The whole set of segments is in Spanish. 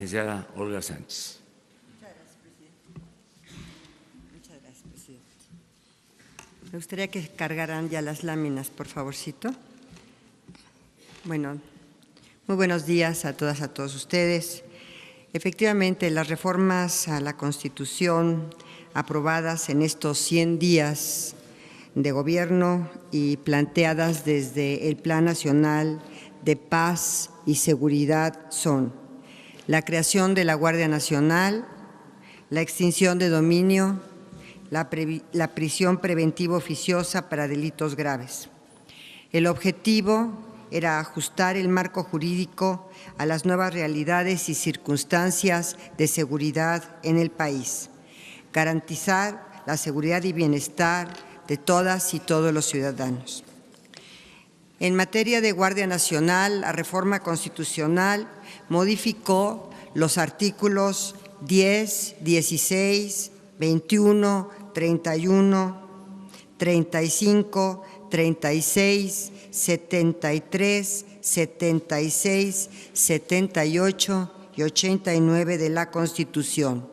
Licenciada Olga Sánchez. Muchas gracias, presidente. Muchas gracias, presidente. Me gustaría que cargaran ya las láminas, por favorcito. Bueno, muy buenos días a todas, a todos ustedes. Efectivamente, las reformas a la Constitución aprobadas en estos 100 días de gobierno y planteadas desde el Plan Nacional de Paz y Seguridad son la creación de la Guardia Nacional, la extinción de dominio, la prisión preventiva oficiosa para delitos graves. El objetivo era ajustar el marco jurídico a las nuevas realidades y circunstancias de seguridad en el país, garantizar la seguridad y bienestar de todas y todos los ciudadanos. En materia de Guardia Nacional, la reforma constitucional modificó los artículos 10, 16, 21, 31, 35, 36, 73, 76, 78 y 89 de la Constitución.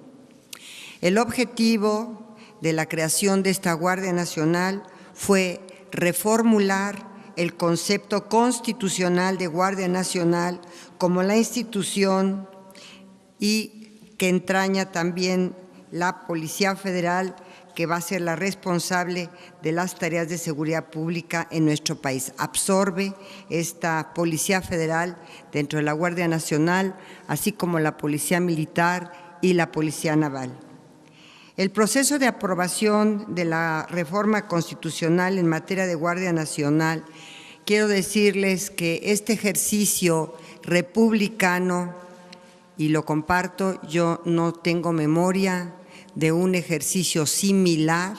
El objetivo de la creación de esta Guardia Nacional fue reformular el concepto constitucional de Guardia Nacional como la institución y que entraña también la Policía Federal, que va a ser la responsable de las tareas de seguridad pública en nuestro país. Absorbe esta Policía Federal dentro de la Guardia Nacional, así como la Policía Militar y la Policía Naval. El proceso de aprobación de la reforma constitucional en materia de Guardia Nacional, quiero decirles que este ejercicio republicano, y lo comparto, yo no tengo memoria de un ejercicio similar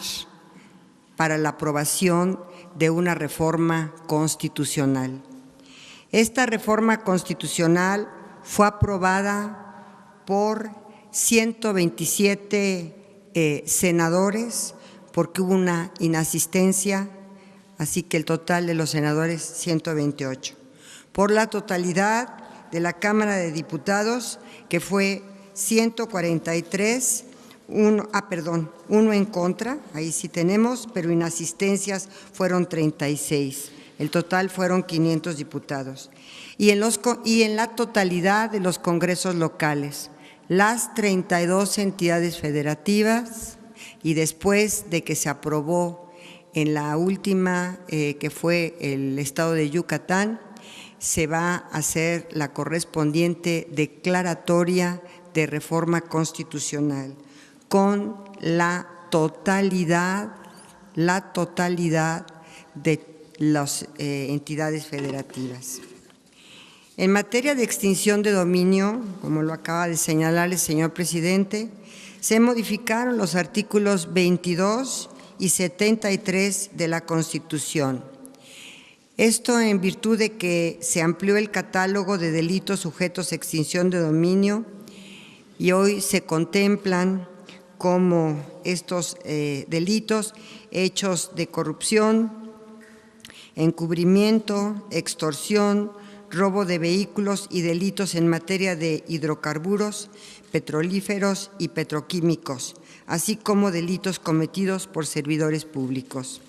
para la aprobación de una reforma constitucional. Esta reforma constitucional fue aprobada por 127 senadores, porque hubo una inasistencia, así que el total de los senadores 128. Por la totalidad de la Cámara de Diputados, que fue 143, uno en contra, ahí sí tenemos, pero inasistencias fueron 36. El total fueron 500 diputados. Y en la totalidad de los congresos locales, las 32 entidades federativas, y después de que se aprobó en la última, que fue el estado de Yucatán, se va a hacer la correspondiente declaratoria de reforma constitucional con la totalidad de las entidades federativas. En materia de extinción de dominio, como lo acaba de señalar el señor presidente, se modificaron los artículos 22 y 73 de la Constitución. Esto en virtud de que se amplió el catálogo de delitos sujetos a extinción de dominio y hoy se contemplan como estos delitos hechos de corrupción, encubrimiento, extorsión, robo de vehículos y delitos en materia de hidrocarburos, petrolíferos y petroquímicos, así como delitos cometidos por servidores públicos.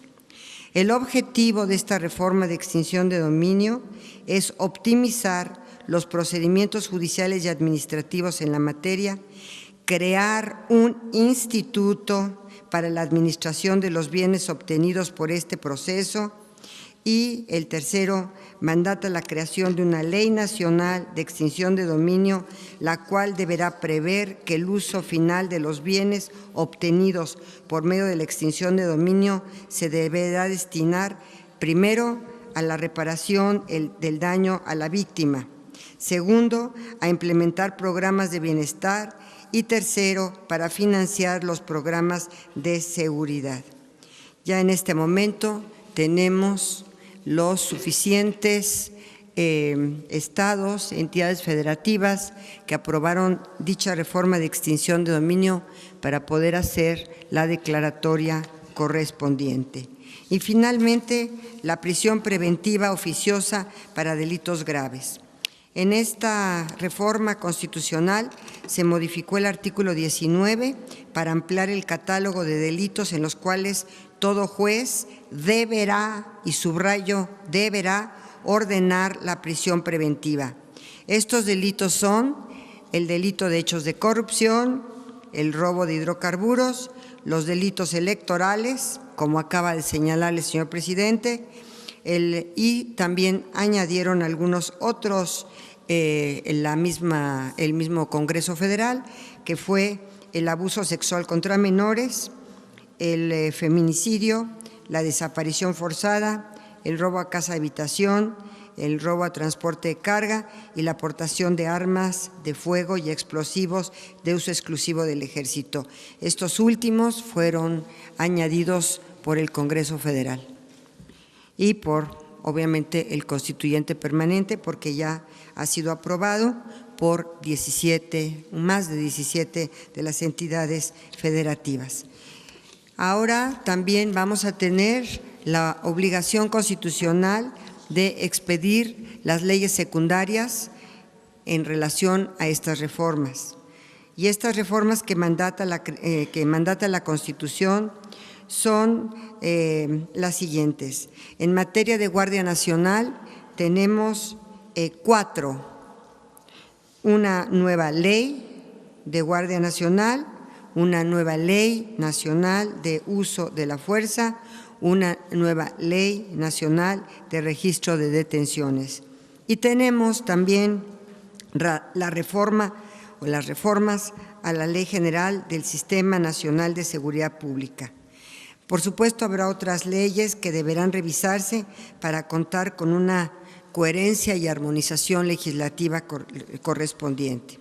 El objetivo de esta reforma de extinción de dominio es optimizar los procedimientos judiciales y administrativos en la materia, crear un instituto para la administración de los bienes obtenidos por este proceso y el tercero, mandata la creación de una ley nacional de extinción de dominio, la cual deberá prever que el uso final de los bienes obtenidos por medio de la extinción de dominio se deberá destinar primero a la reparación del daño a la víctima, segundo, a implementar programas de bienestar y tercero, para financiar los programas de seguridad. Ya en este momento tenemos los suficientes estados, entidades federativas que aprobaron dicha reforma de extinción de dominio para poder hacer la declaratoria correspondiente. Y finalmente, la prisión preventiva oficiosa para delitos graves. En esta reforma constitucional se modificó el artículo 19 para ampliar el catálogo de delitos en los cuales todo juez deberá, y subrayo, deberá ordenar la prisión preventiva. Estos delitos son el delito de hechos de corrupción, el robo de hidrocarburos, los delitos electorales, como acaba de señalar el señor presidente, y también añadieron algunos otros el mismo Congreso Federal, que fue el abuso sexual contra menores, el feminicidio, la desaparición forzada, el robo a casa habitación, el robo a transporte de carga y la aportación de armas de fuego y explosivos de uso exclusivo del Ejército. Estos últimos fueron añadidos por el Congreso Federal y por, obviamente, el constituyente permanente, porque ya ha sido aprobado por más de 17 de las entidades federativas. Ahora también vamos a tener la obligación constitucional de expedir las leyes secundarias en relación a estas reformas. Y estas reformas que mandata la Constitución son las siguientes. En materia de Guardia Nacional tenemos 4. Una nueva ley de Guardia Nacional, una nueva ley nacional de uso de la fuerza, una nueva ley nacional de registro de detenciones. Y tenemos también la reforma o las reformas a la Ley General del Sistema Nacional de Seguridad Pública. Por supuesto, habrá otras leyes que deberán revisarse para contar con una coherencia y armonización legislativa correspondiente.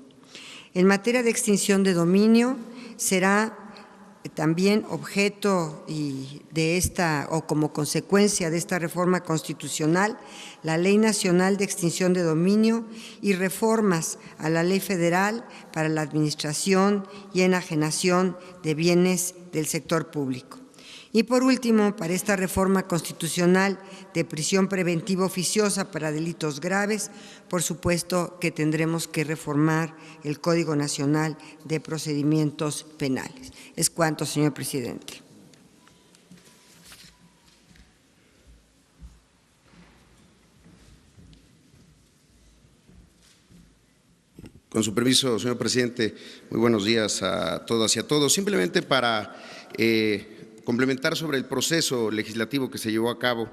En materia de extinción de dominio, será también objeto de esta o como consecuencia de esta reforma constitucional la Ley Nacional de Extinción de Dominio y reformas a la Ley Federal para la administración y enajenación de bienes del sector público. Y por último, para esta reforma constitucional de prisión preventiva oficiosa para delitos graves, por supuesto que tendremos que reformar el Código Nacional de Procedimientos Penales. Es cuanto, señor presidente. Con su permiso, señor presidente, muy buenos días a todas y a todos. Simplemente para complementar sobre el proceso legislativo que se llevó a cabo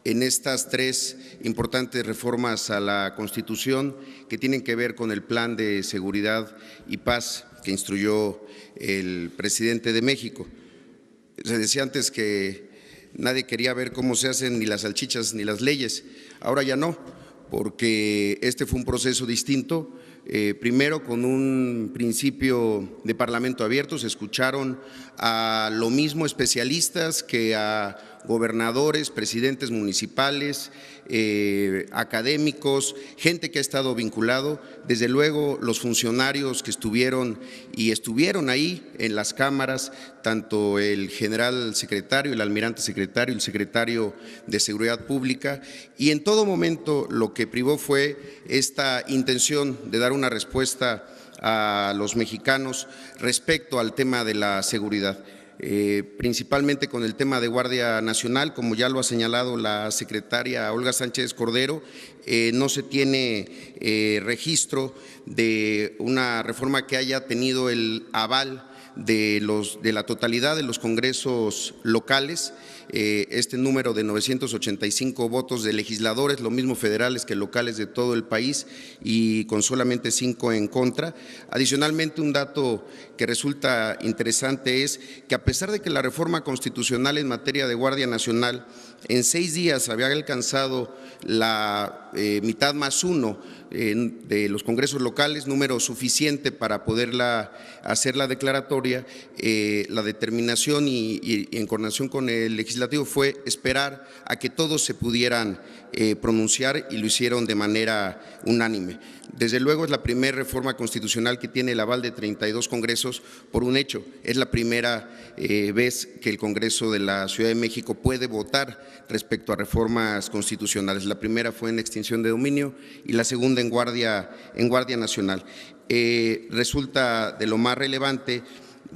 en estas 3 importantes reformas a la Constitución que tienen que ver con el Plan de Seguridad y Paz que instruyó el presidente de México. Se decía antes que nadie quería ver cómo se hacen ni las salchichas ni las leyes. Ahora ya no, porque este fue un proceso distinto. Primero, con un principio de parlamento abierto, se escucharon a lo mismo especialistas que a gobernadores, presidentes municipales, académicos, gente que ha estado vinculado, desde luego los funcionarios que estuvieron ahí en las cámaras, tanto el general secretario, el almirante secretario, el secretario de Seguridad Pública, y en todo momento lo que privó fue esta intención de dar una respuesta a los mexicanos respecto al tema de la seguridad. Principalmente con el tema de Guardia Nacional, como ya lo ha señalado la secretaria Olga Sánchez Cordero, no se tiene registro de una reforma que haya tenido el aval de la totalidad de los congresos locales. Este número de 985 votos de legisladores, lo mismo federales que locales de todo el país, y con solamente 5 en contra. Adicionalmente, un dato que resulta interesante es que a pesar de que la reforma constitucional en materia de Guardia Nacional en 6 días había alcanzado la mitad más 1 de los congresos locales, número suficiente para poderla hacer la declaratoria, la determinación y en coordinación con el legislativo fue esperar a que todos se pudieran pronunciar, y lo hicieron de manera unánime. Desde luego es la primera reforma constitucional que tiene el aval de 32 congresos por un hecho. Es la primera vez que el Congreso de la Ciudad de México puede votar respecto a reformas constitucionales. La primera fue en extinción extinción de dominio y la segunda en Guardia Nacional. Resulta de lo más relevante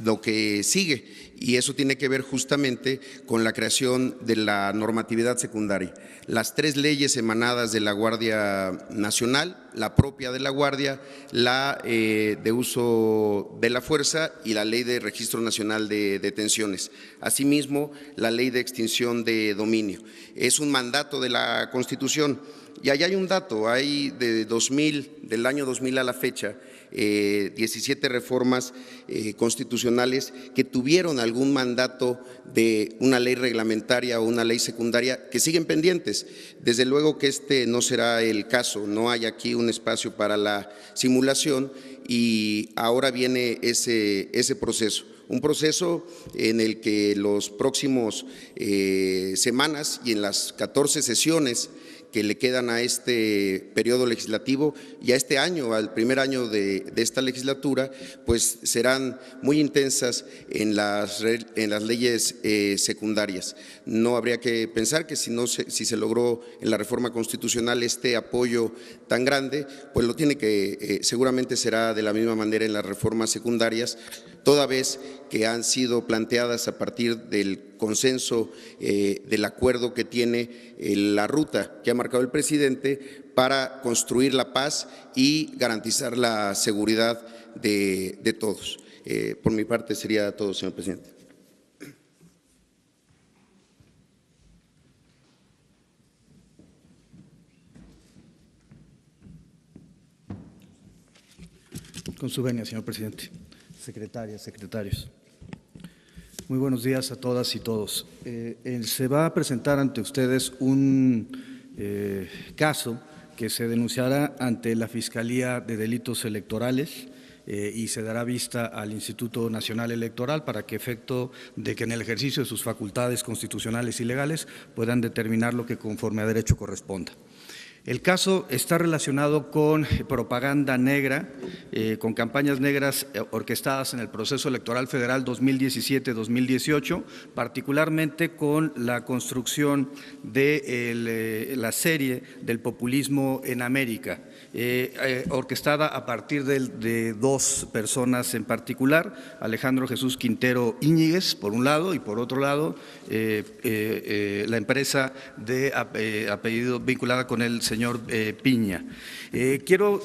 lo que sigue, y eso tiene que ver justamente con la creación de la normatividad secundaria. Las 3 leyes emanadas de la Guardia Nacional, la propia de la Guardia, la de uso de la fuerza y la Ley de Registro Nacional de Detenciones. Asimismo, la Ley de Extinción de Dominio. Es un mandato de la Constitución. Y ahí hay un dato, hay del año 2000 a la fecha, 17 reformas constitucionales que tuvieron algún mandato de una ley reglamentaria o una ley secundaria que siguen pendientes. Desde luego que este no será el caso, no hay aquí un espacio para la simulación y ahora viene ese proceso. Un proceso en el que los próximos semanas y en las 14 sesiones que le quedan a este periodo legislativo y a este año, al primer año de esta legislatura, pues serán muy intensas en las leyes secundarias. No habría que pensar que si se logró en la reforma constitucional este apoyo tan grande, pues lo tiene que, seguramente será de la misma manera en las reformas secundarias, toda vez que han sido planteadas a partir del consenso, del acuerdo que tiene la ruta que ha marcado el presidente para construir la paz y garantizar la seguridad de todos. Por mi parte sería todo, señor presidente. Con su venia, señor presidente. Secretarias, secretarios. Muy buenos días a todas y todos. Se va a presentar ante ustedes un caso que se denunciará ante la Fiscalía de Delitos Electorales y se dará vista al Instituto Nacional Electoral para que, efecto de que en el ejercicio de sus facultades constitucionales y legales puedan determinar lo que conforme a derecho corresponda. El caso está relacionado con propaganda negra, con campañas negras orquestadas en el proceso electoral federal 2017-2018, particularmente con la construcción de la serie del populismo en América, orquestada a partir de 2 personas en particular, Alejandro Jesús Quintero Íñiguez, por un lado, y por otro lado, la empresa de apellido vinculada con el señor Piña. Quiero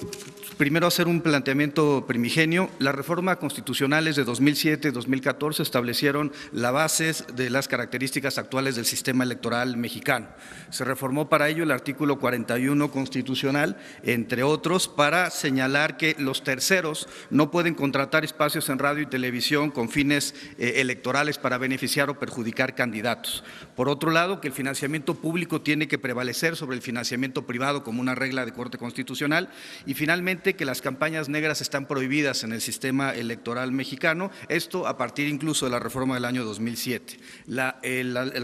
primero hacer un planteamiento primigenio. Las reformas constitucionales de 2007 y 2014 establecieron las bases de las características actuales del sistema electoral mexicano. Se reformó para ello el artículo 41 constitucional, entre otros, para señalar que los terceros no pueden contratar espacios en radio y televisión con fines electorales para beneficiar o perjudicar candidatos. Por otro lado, que el financiamiento público tiene que prevalecer sobre el financiamiento privado como una regla de corte constitucional, y finalmente que las campañas negras están prohibidas en el sistema electoral mexicano, esto a partir incluso de la reforma del año 2007. La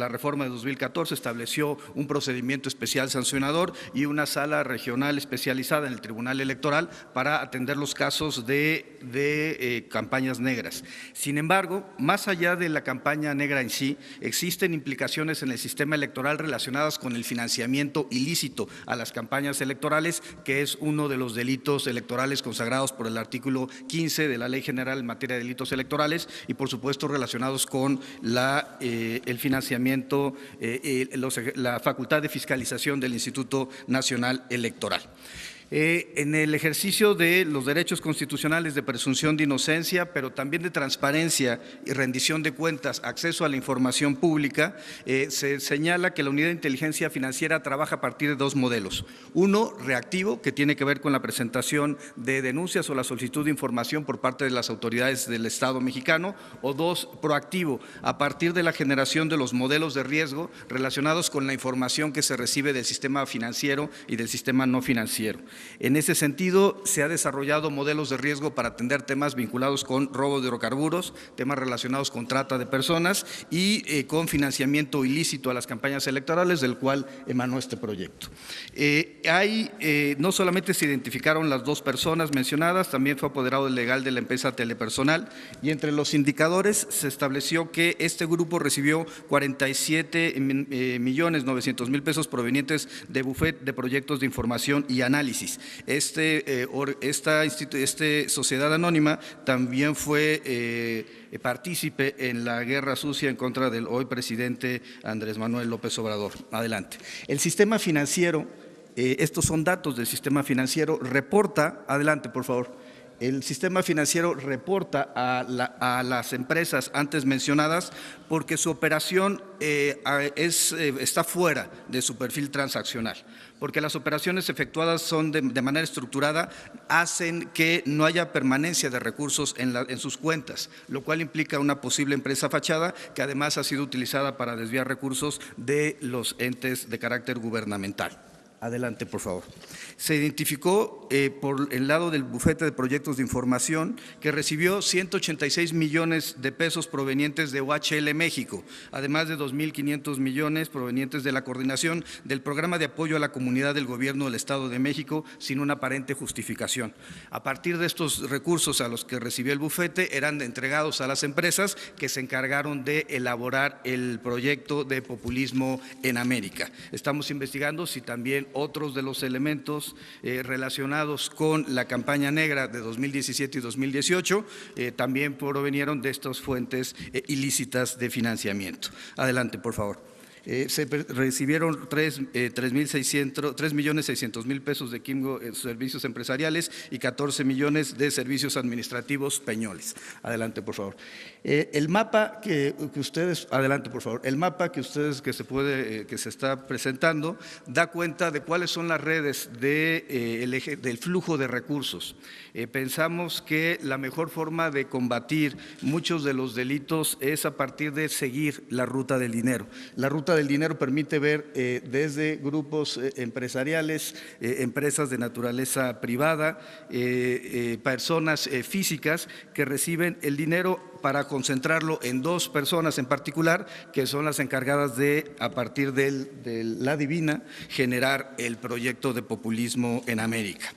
reforma de 2014 estableció un procedimiento especial sancionador y una sala regional especializada en el Tribunal Electoral para atender los casos de campañas negras. Sin embargo, más allá de la campaña negra en sí, existen implicaciones en el sistema electoral relacionadas con el financiamiento ilícito a las campañas electorales, que es uno de los delitos electorales consagrados por el artículo 15 de la Ley General en materia de delitos electorales y, por supuesto, relacionados con el financiamiento, la facultad de fiscalización del Instituto Nacional Electoral. En el ejercicio de los derechos constitucionales de presunción de inocencia, pero también de transparencia y rendición de cuentas, acceso a la información pública, se señala que la Unidad de Inteligencia Financiera trabaja a partir de 2 modelos. Uno, reactivo, que tiene que ver con la presentación de denuncias o la solicitud de información por parte de las autoridades del Estado mexicano, o 2, proactivo, a partir de la generación de los modelos de riesgo relacionados con la información que se recibe del sistema financiero y del sistema no financiero. En ese sentido, se ha desarrollado modelos de riesgo para atender temas vinculados con robo de hidrocarburos, temas relacionados con trata de personas y con financiamiento ilícito a las campañas electorales, del cual emanó este proyecto. No solamente se identificaron las dos personas mencionadas, también fue apoderado legal de la empresa Telepersonal, y entre los indicadores se estableció que este grupo recibió 47.900.000 pesos provenientes de bufet de proyectos de información y análisis. Esta sociedad anónima también fue partícipe en la guerra sucia en contra del hoy presidente Andrés Manuel López Obrador. Adelante. El sistema financiero, estos son datos del sistema financiero, reporta, adelante por favor. El sistema financiero reporta a las empresas antes mencionadas porque su operación está fuera de su perfil transaccional, porque las operaciones efectuadas son de manera estructurada, hacen que no haya permanencia de recursos en sus cuentas, lo cual implica una posible empresa fachada que además ha sido utilizada para desviar recursos de los entes de carácter gubernamental. Adelante, por favor. Se identificó por el lado del bufete de proyectos de información que recibió 186 millones de pesos provenientes de OHL México, además de 2.500 millones provenientes de la coordinación del programa de apoyo a la comunidad del Gobierno del Estado de México sin una aparente justificación. A partir de estos recursos a los que recibió el bufete eran entregados a las empresas que se encargaron de elaborar el proyecto de populismo en América. Estamos investigando si también otros de los elementos relacionados con la campaña negra de 2017 y 2018 también provenieron de estas fuentes ilícitas de financiamiento. Adelante, por favor. Se recibieron 3.600.000 pesos de Quimgo servicios empresariales y 14 millones de servicios administrativos Peñoles. Adelante, por favor. El mapa que ustedes, adelante, por favor. El mapa que se está presentando da cuenta de cuáles son las redes del flujo de recursos. Pensamos que la mejor forma de combatir muchos de los delitos es a partir de seguir la ruta del dinero. La ruta del dinero permite ver desde grupos empresariales, empresas de naturaleza privada, personas físicas que reciben el dinero para concentrarlo en dos personas en particular, que son las encargadas de, a partir de la divina, generar el proyecto de populismo en América.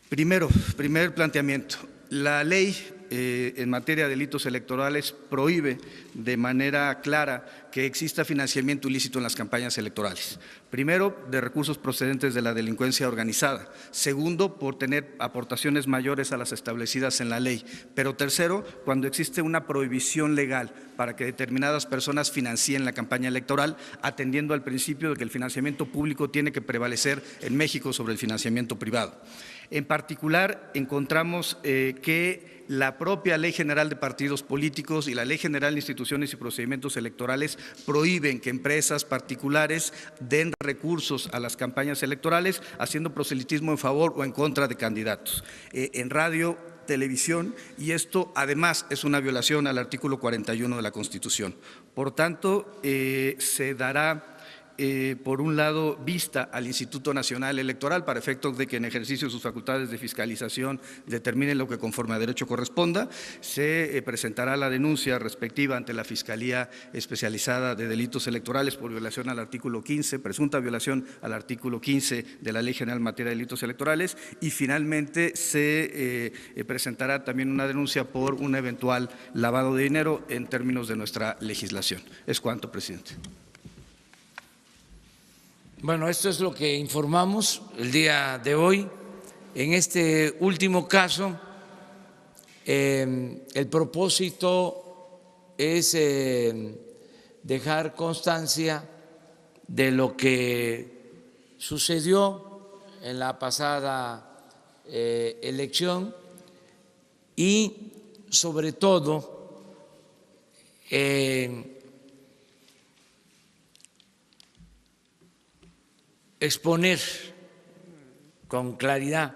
Primer planteamiento. La ley en materia de delitos electorales prohíbe de manera clara que exista financiamiento ilícito en las campañas electorales. Primero, de recursos procedentes de la delincuencia organizada. Segundo, por tener aportaciones mayores a las establecidas en la ley. Pero tercero, cuando existe una prohibición legal para que determinadas personas financien la campaña electoral, atendiendo al principio de que el financiamiento público tiene que prevalecer en México sobre el financiamiento privado. En particular, encontramos que la propia Ley General de Partidos Políticos y la Ley General de Instituciones y Procedimientos Electorales prohíben que empresas particulares den recursos a las campañas electorales haciendo proselitismo en favor o en contra de candidatos. En radio, televisión, y esto además es una violación al artículo 41 de la Constitución. Por tanto, se dará por un lado, vista al Instituto Nacional Electoral para efectos de que en ejercicio de sus facultades de fiscalización determinen lo que conforme a derecho corresponda. Se presentará la denuncia respectiva ante la Fiscalía Especializada de Delitos Electorales por violación al artículo 15, presunta violación al artículo 15 de la Ley General en materia de delitos electorales, y finalmente se presentará también una denuncia por un eventual lavado de dinero en términos de nuestra legislación. Es cuanto, presidente. Bueno, esto es lo que informamos el día de hoy. En este último caso, el propósito es dejar constancia de lo que sucedió en la pasada elección y, sobre todo, exponer con claridad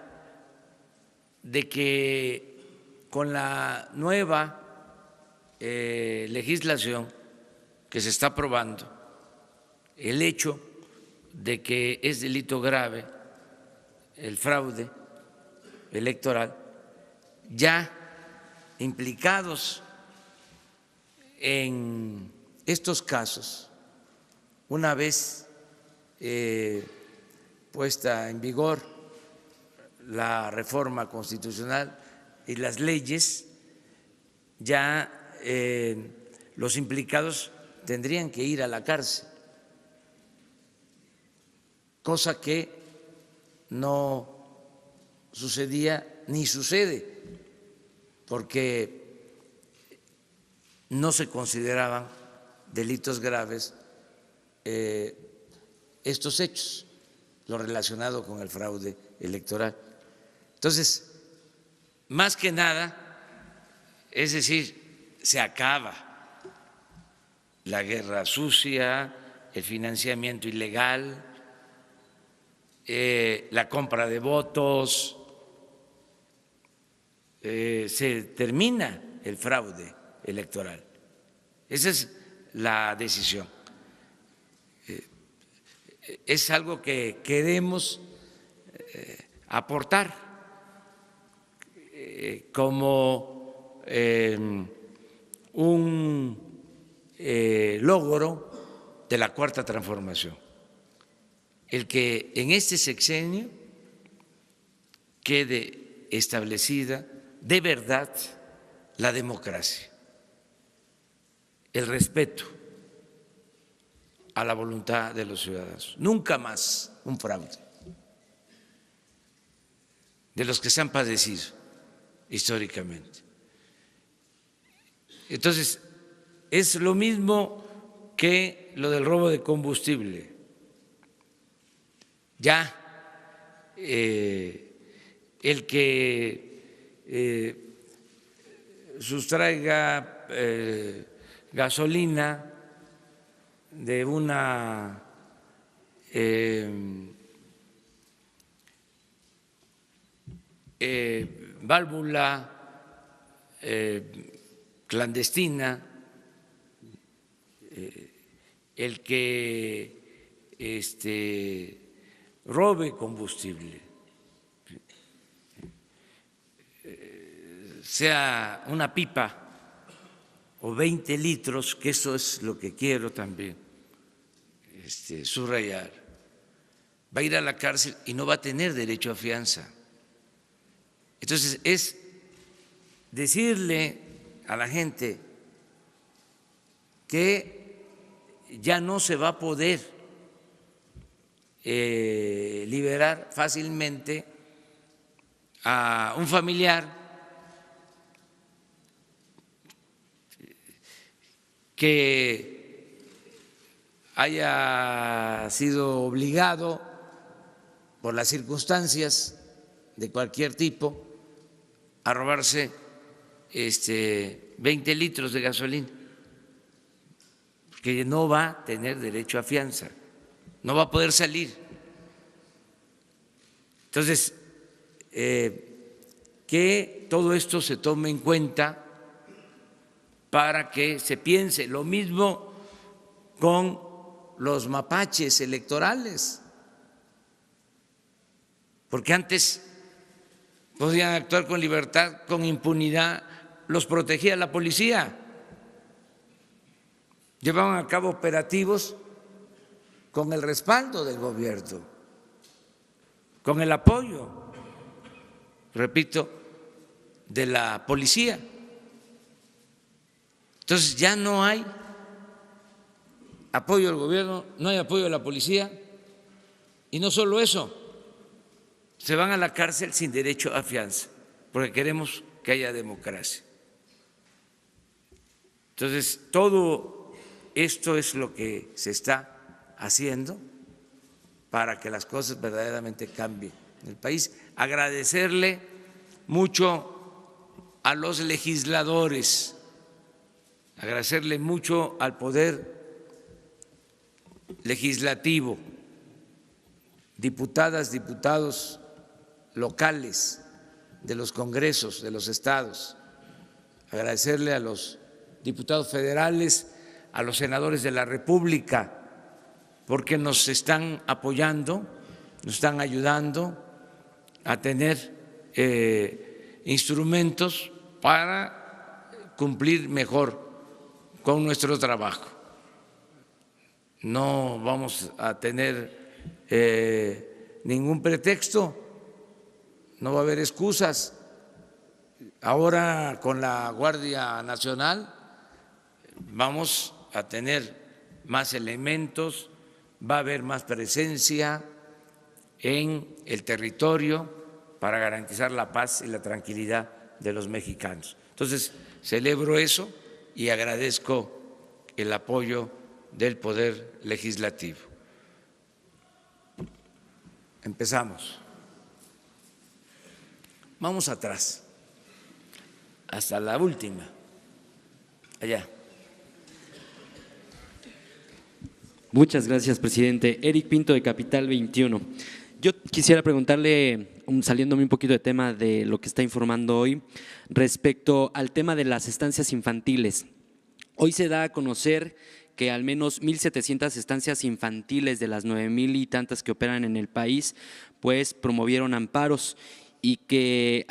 de que con la nueva legislación que se está aprobando, el hecho de que es delito grave el fraude electoral, ya implicados en estos casos, una vez puesta en vigor la reforma constitucional y las leyes, ya los implicados tendrían que ir a la cárcel, cosa que no sucedía ni sucede, porque no se consideraban delitos graves estos hechos, lo relacionado con el fraude electoral. Entonces, más que nada, es decir, se acaba la guerra sucia, el financiamiento ilegal, la compra de votos, se termina el fraude electoral. Esa es la decisión. Es algo que queremos aportar como un logro de la Cuarta Transformación, el que en este sexenio quede establecida de verdad la democracia, el respeto a la voluntad de los ciudadanos. Nunca más un fraude de los que se han padecido históricamente. Entonces, es lo mismo que lo del robo de combustible. Ya el que sustraiga gasolina de una válvula clandestina, el que robe combustible, sea una pipa o 20 litros, que eso es lo que quiero también subrayar, va a ir a la cárcel y no va a tener derecho a fianza. Entonces, es decirle a la gente que ya no se va a poder liberar fácilmente a un familiar que haya sido obligado por las circunstancias de cualquier tipo a robarse 20 litros de gasolina, que no va a tener derecho a fianza, no va a poder salir. Entonces, que todo esto se tome en cuenta para que se piense lo mismo con los mapaches electorales, porque antes podían actuar con libertad, con impunidad, los protegía la policía, llevaban a cabo operativos con el respaldo del gobierno, con el apoyo, repito, de la policía. Entonces ya no hay apoyo del gobierno, no hay apoyo de la policía, y no solo eso, se van a la cárcel sin derecho a fianza, porque queremos que haya democracia. Entonces, todo esto es lo que se está haciendo para que las cosas verdaderamente cambien en el país. Agradecerle mucho a los legisladores, agradecerle mucho al Poder Legislativo, diputadas, diputados locales de los congresos de los estados, agradecerle a los diputados federales, a los senadores de la República, porque nos están apoyando, nos están ayudando a tener instrumentos para cumplir mejor con nuestro trabajo. No vamos a tener ningún pretexto, no va a haber excusas. Ahora con la Guardia Nacional vamos a tener más elementos, va a haber más presencia en el territorio para garantizar la paz y la tranquilidad de los mexicanos. Entonces, celebro eso y agradezco el apoyo del Poder Legislativo. Empezamos. Vamos atrás, hasta la última, allá. Muchas gracias, presidente. Eric Pinto, de Capital 21. Yo quisiera preguntarle, saliéndome un poquito de tema de lo que está informando hoy, respecto al tema de las estancias infantiles. Hoy se da a conocer que al menos 1,700 estancias infantiles de las 9,000 y tantas que operan en el país, pues promovieron amparos y que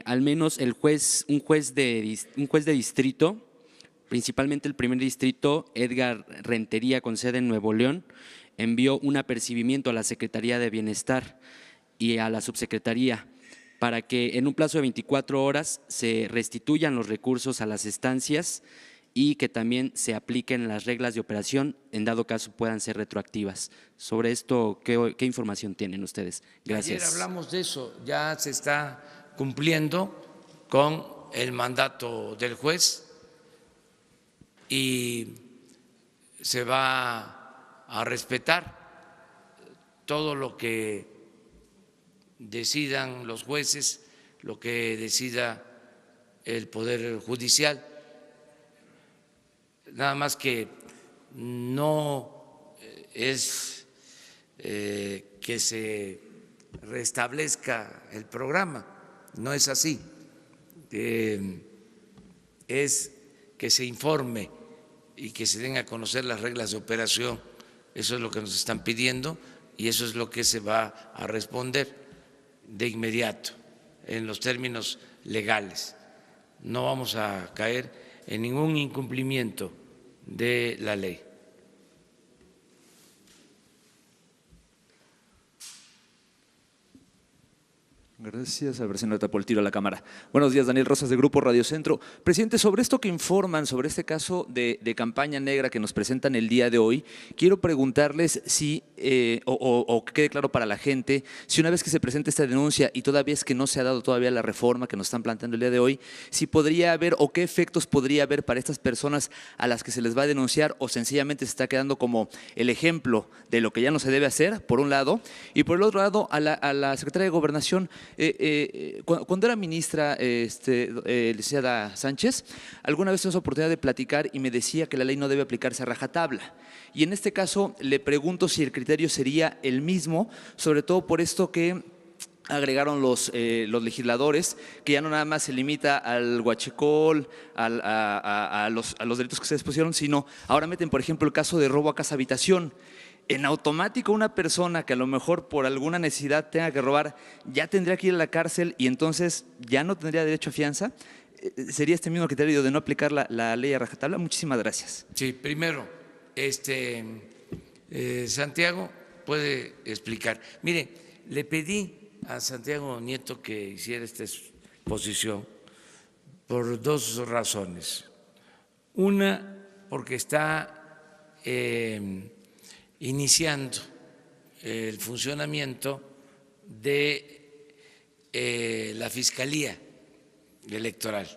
al menos un juez de distrito, principalmente el primer distrito, Edgar Rentería, con sede en Nuevo León, envió un apercibimiento a la Secretaría de Bienestar y a la Subsecretaría para que en un plazo de 24 horas se restituyan los recursos a las estancias y que también se apliquen las reglas de operación, en dado caso puedan ser retroactivas. Sobre esto, ¿qué información tienen ustedes? Gracias. Ayer hablamos de eso, ya se está cumpliendo con el mandato del juez y se va a respetar todo lo que decidan los jueces, lo que decida el Poder Judicial. Nada más que no es que se restablezca el programa, no es así, es que se informe y que se den a conocer las reglas de operación. Eso es lo que nos están pidiendo y eso es lo que se va a responder de inmediato en los términos legales. No vamos a caer en ningún incumplimiento de la ley. Gracias al presidente Tapoltiro a la Cámara. Buenos días, Daniel Rosas, de Grupo Radio Centro. Presidente, sobre esto que informan, sobre este caso de campaña negra que nos presentan el día de hoy, quiero preguntarles si, o que quede claro para la gente, si una vez que se presente esta denuncia y todavía es que no se ha dado todavía la reforma que nos están planteando el día de hoy, si podría haber o qué efectos podría haber para estas personas a las que se les va a denunciar o sencillamente se está quedando como el ejemplo de lo que ya no se debe hacer, por un lado, y por el otro lado a la Secretaria de Gobernación. Cuando era ministra licenciada Sánchez, alguna vez tuve esa oportunidad de platicar y me decía que la ley no debe aplicarse a rajatabla. Y en este caso le pregunto si el criterio sería el mismo, sobre todo por esto que agregaron los legisladores, que ya no nada más se limita al huachicol, a los delitos que ustedes pusieron, sino ahora meten, por ejemplo, el caso de robo a casa habitación. En automático una persona que a lo mejor por alguna necesidad tenga que robar ya tendría que ir a la cárcel y entonces ya no tendría derecho a fianza. ¿Sería este mismo criterio de no aplicar la ley a rajatabla? Muchísimas gracias. Sí, primero, Santiago puede explicar. Mire, le pedí a Santiago Nieto que hiciera esta exposición por dos razones. Una, porque está iniciando el funcionamiento de la Fiscalía Electoral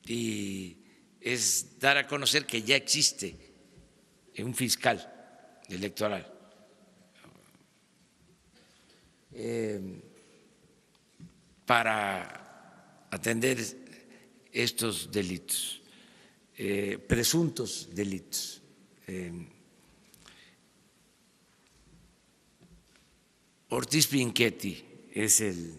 y es dar a conocer que ya existe un fiscal electoral. Para atender estos delitos, presuntos delitos. Ortiz Pinchetti es el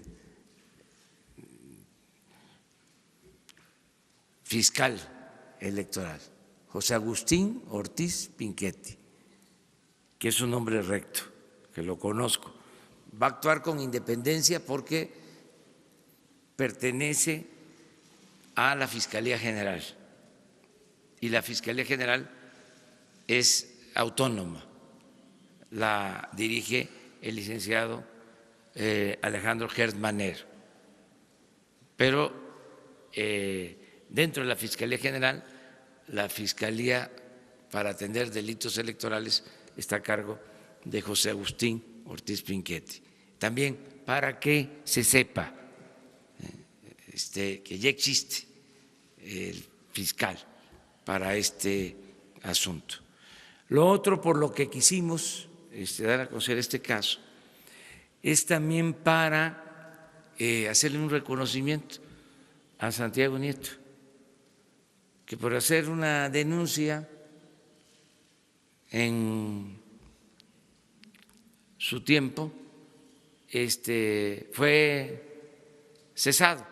fiscal electoral, José Agustín Ortiz Pinchetti, que es un hombre recto, que lo conozco, va a actuar con independencia porque pertenece a la Fiscalía General y la Fiscalía General es autónoma, la dirige el licenciado Alejandro Gertz Manero, pero dentro de la Fiscalía General, la Fiscalía para atender delitos electorales está a cargo de José Agustín Ortiz Pinchetti. También para que se sepa que ya existe el fiscal para este asunto. Lo otro por lo que quisimos dar a conocer este caso es también para hacerle un reconocimiento a Santiago Nieto, que por hacer una denuncia en su tiempo fue cesado.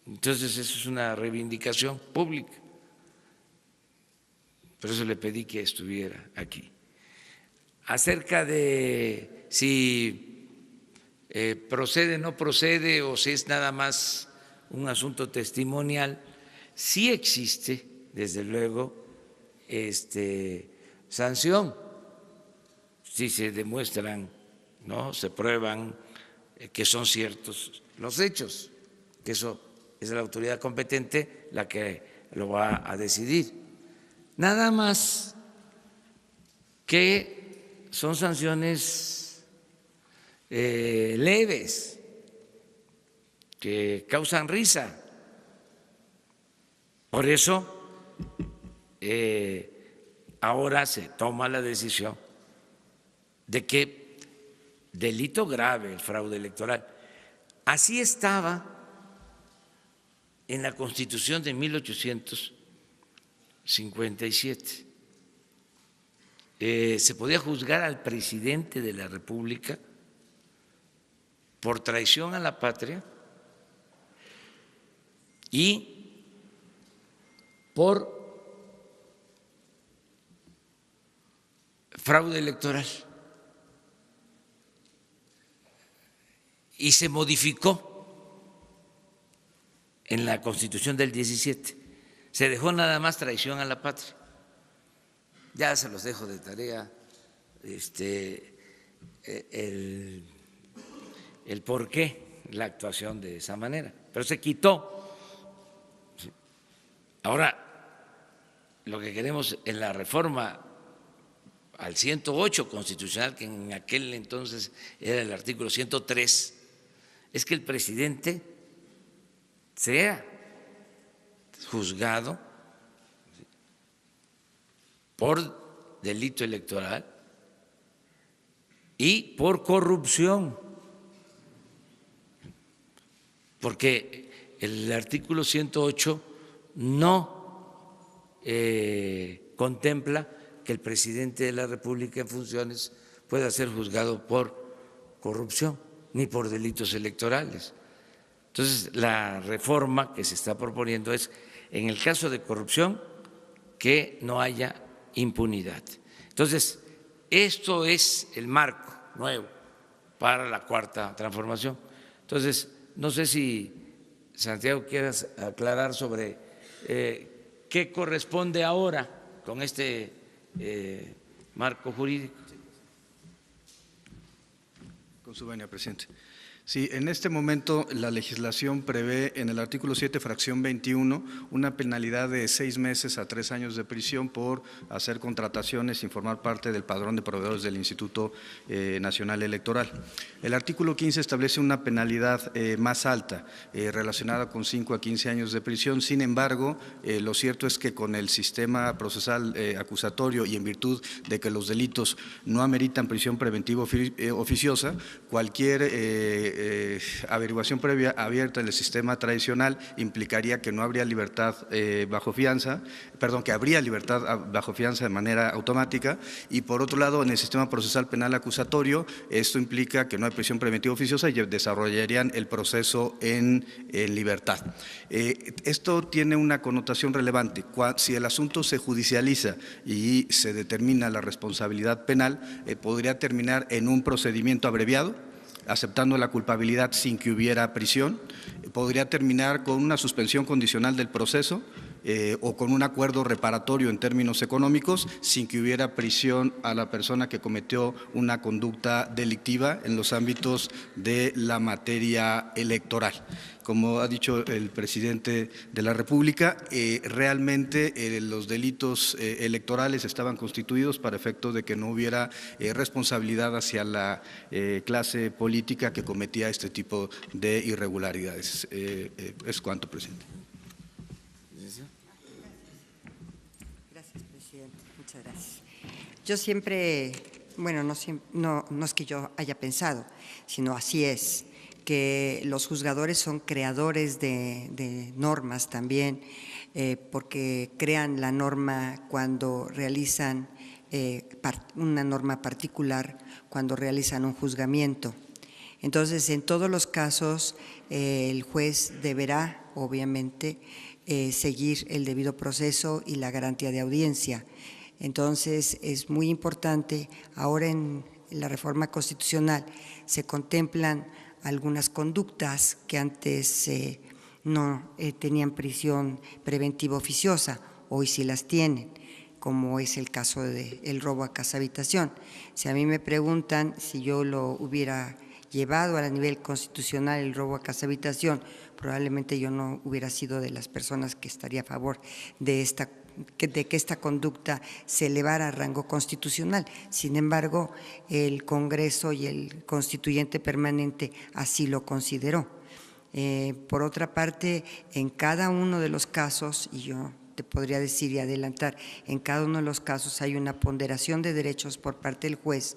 Entonces eso es una reivindicación pública. Por eso le pedí que estuviera aquí. Acerca de si procede o no procede o si es nada más un asunto testimonial, sí existe, desde luego, sanción. Si se demuestran, ¿no?, se prueban que son ciertos los hechos, que eso es la autoridad competente la que lo va a decidir. Nada más que son sanciones leves, que causan risa. Por eso ahora se toma la decisión de que delito grave el fraude electoral. Así estaba en la Constitución de 1857. Se podía juzgar al presidente de la República por traición a la patria y por fraude electoral. Y se modificó en la Constitución del 17. Se dejó nada más traición a la patria. Ya se los dejo de tarea el por qué la actuación de esa manera. Pero se quitó. Ahora, lo que queremos en la reforma al 108 constitucional, que en aquel entonces era el artículo 103, es que el presidente sea juzgado por delito electoral y por corrupción, porque el artículo 108 no contempla que el presidente de la República en funciones pueda ser juzgado por corrupción ni por delitos electorales. Entonces, la reforma que se está proponiendo es, en el caso de corrupción, que no haya impunidad. Entonces, esto es el marco nuevo para la Cuarta Transformación. Entonces, no sé si, Santiago, quieras aclarar sobre qué corresponde ahora con este marco jurídico. Con su venia, presidente. Sí, en este momento la legislación prevé en el artículo 7, fracción 21, una penalidad de 6 meses a 3 años de prisión por hacer contrataciones sin formar parte del padrón de proveedores del Instituto Nacional Electoral. El artículo 15 establece una penalidad más alta, relacionada con 5 a 15 años de prisión. Sin embargo, lo cierto es que con el sistema procesal acusatorio y en virtud de que los delitos no ameritan prisión preventiva oficiosa, cualquier averiguación previa abierta en el sistema tradicional implicaría que no habría libertad bajo fianza, perdón, que habría libertad bajo fianza de manera automática, y por otro lado, en el sistema procesal penal acusatorio, esto implica que no hay prisión preventiva oficiosa y desarrollarían el proceso en libertad. Esto tiene una connotación relevante. Si el asunto se judicializa y se determina la responsabilidad penal, podría terminar en un procedimiento abreviado, aceptando la culpabilidad sin que hubiera prisión, podría terminar con una suspensión condicional del proceso o con un acuerdo reparatorio en términos económicos sin que hubiera prisión a la persona que cometió una conducta delictiva en los ámbitos de la materia electoral. Como ha dicho el presidente de la República, realmente los delitos electorales estaban constituidos para efecto de que no hubiera responsabilidad hacia la clase política que cometía este tipo de irregularidades. Es cuanto, presidente. Gracias, presidente. Muchas gracias. Yo siempre, bueno, no es que yo haya pensado, sino así es, que los juzgadores son creadores de normas también, porque crean la norma cuando realizan una norma particular, cuando realizan un juzgamiento. Entonces, en todos los casos, el juez deberá, obviamente, seguir el debido proceso y la garantía de audiencia. Entonces, es muy importante, ahora en la reforma constitucional se contemplan algunas conductas que antes no tenían prisión preventiva oficiosa, hoy sí las tienen, como es el caso del robo a casa habitación. Si a mí me preguntan si yo lo hubiera llevado a nivel constitucional el robo a casa habitación, probablemente yo no hubiera sido de las personas que estaría a favor de que esta conducta se elevara a rango constitucional. Sin embargo, el Congreso y el constituyente permanente así lo consideró. Por otra parte, en cada uno de los casos, y yo te podría decir y adelantar, en cada uno de los casos hay una ponderación de derechos por parte del juez.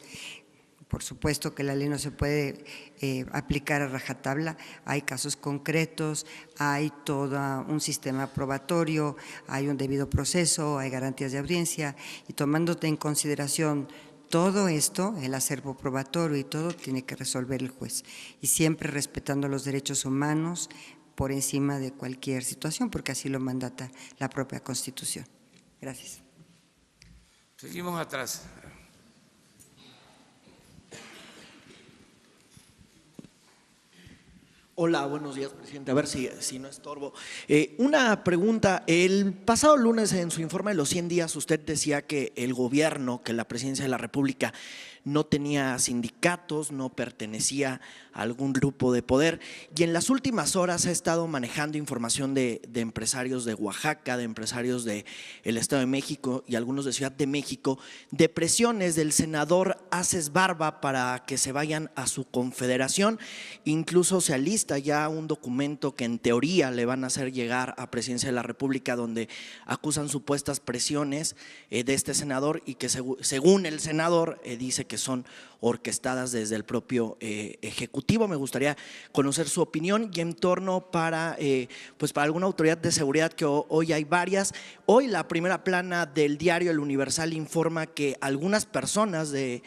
Por supuesto que la ley no se puede aplicar a rajatabla, hay casos concretos, hay todo un sistema probatorio, hay un debido proceso, hay garantías de audiencia, y tomándote en consideración todo esto, el acervo probatorio y todo, tiene que resolver el juez, y siempre respetando los derechos humanos por encima de cualquier situación, porque así lo mandata la propia Constitución. Gracias. Seguimos atrás. Hola, buenos días, presidente. A ver si no estorbo. Una pregunta. El pasado lunes, en su informe de los 100 días, usted decía que el gobierno, que la presidencia de la República no tenía sindicatos, no pertenecía a algún grupo de poder, y en las últimas horas ha estado manejando información de empresarios de Oaxaca, de empresarios del Estado de México y algunos de Ciudad de México, de presiones del senador Aces Barba para que se vayan a su confederación. Incluso se alista ya un documento que en teoría le van a hacer llegar a Presidencia de la República, donde acusan supuestas presiones de este senador y que según el senador dice que son orquestadas desde el propio Ejecutivo. Me gustaría conocer su opinión y en torno para alguna autoridad de seguridad, que hoy hay varias. Hoy la primera plana del diario El Universal informa que algunas personas de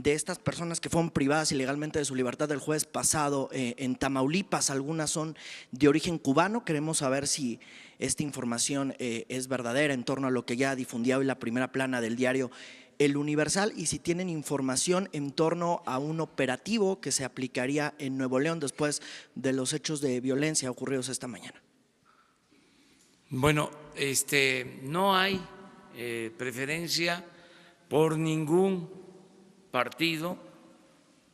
estas personas que fueron privadas ilegalmente de su libertad del jueves pasado en Tamaulipas, algunas son de origen cubano. Queremos saber si esta información es verdadera en torno a lo que ya difundía hoy la primera plana del diario El Universal, y si tienen información en torno a un operativo que se aplicaría en Nuevo León después de los hechos de violencia ocurridos esta mañana. Bueno, no hay preferencia por ningún partido,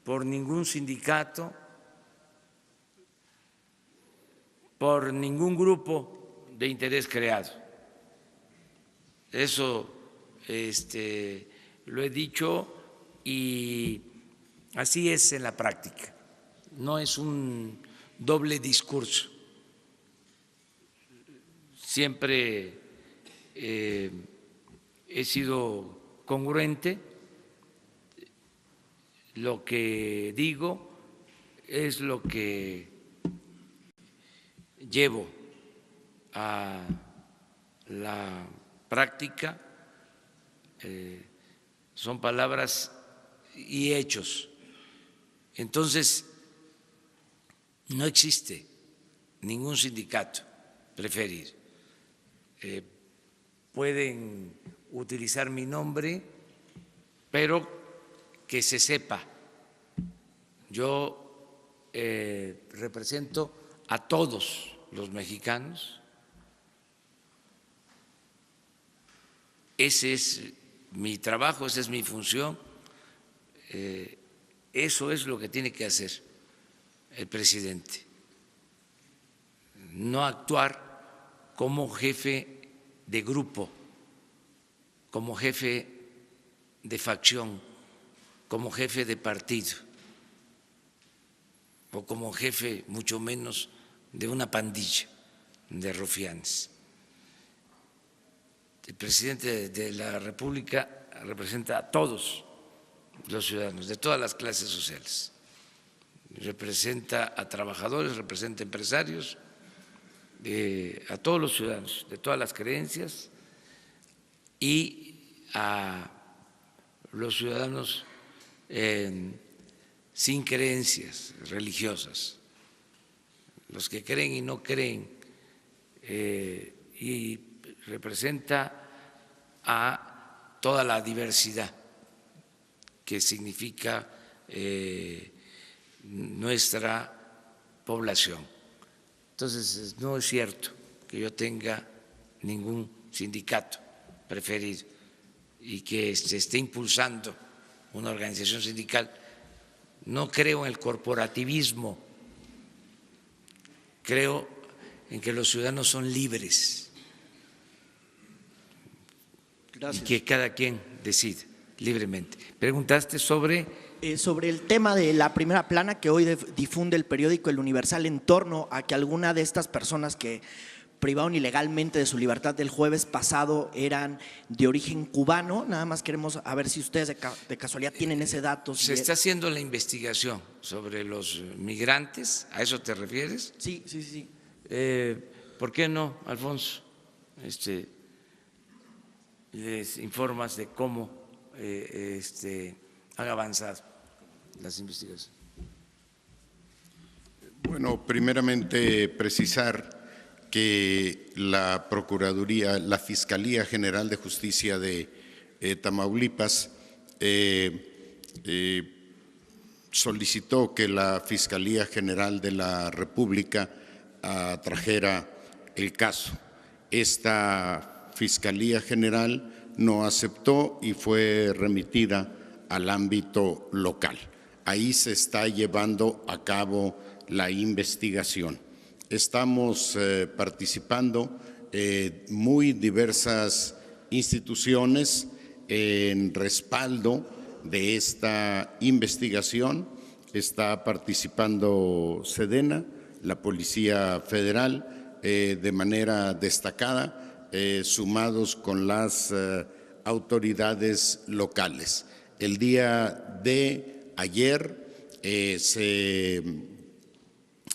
por ningún sindicato, por ningún grupo de interés creado. Eso lo he dicho y así es en la práctica. No es un doble discurso. Siempre he sido congruente. Lo que digo es lo que llevo a la práctica, son palabras y hechos. Entonces, no existe ningún sindicato preferido. Pueden utilizar mi nombre, pero que se sepa, yo represento a todos los mexicanos. Ese es mi trabajo, esa es mi función. Eso es lo que tiene que hacer el presidente. No actuar como jefe de grupo, como jefe de facción, como jefe de partido o como jefe mucho menos de una pandilla de rufianes. El presidente de la República representa a todos los ciudadanos, de todas las clases sociales. Representa a trabajadores, representa a empresarios, a todos los ciudadanos, de todas las creencias y a los ciudadanos sin creencias religiosas, los que creen y no creen, y representa a toda la diversidad que significa nuestra población. Entonces, no es cierto que yo tenga ningún sindicato preferido y que se esté impulsando una organización sindical. No creo en el corporativismo, creo en que los ciudadanos son libres. Gracias. Y que cada quien decide libremente. Preguntaste sobre… Sobre el tema de la primera plana que hoy difunde el periódico El Universal en torno a que alguna de estas personas que privaron ilegalmente de su libertad del jueves pasado eran de origen cubano. Nada más queremos a ver si ustedes de casualidad tienen ese dato. Se está haciendo la investigación sobre los migrantes, ¿a eso te refieres? Sí, sí, sí. ¿Por qué no, Alfonso? Les informas de cómo han avanzado las investigaciones. Bueno, primeramente precisar que la Procuraduría, la Fiscalía General de Justicia de Tamaulipas solicitó que la Fiscalía General de la República trajera el caso. Esta Fiscalía General no aceptó y fue remitida al ámbito local. Ahí se está llevando a cabo la investigación. Estamos participando muy diversas instituciones en respaldo de esta investigación. Está participando Sedena, la Policía Federal, de manera destacada, sumados con las autoridades locales. El día de ayer se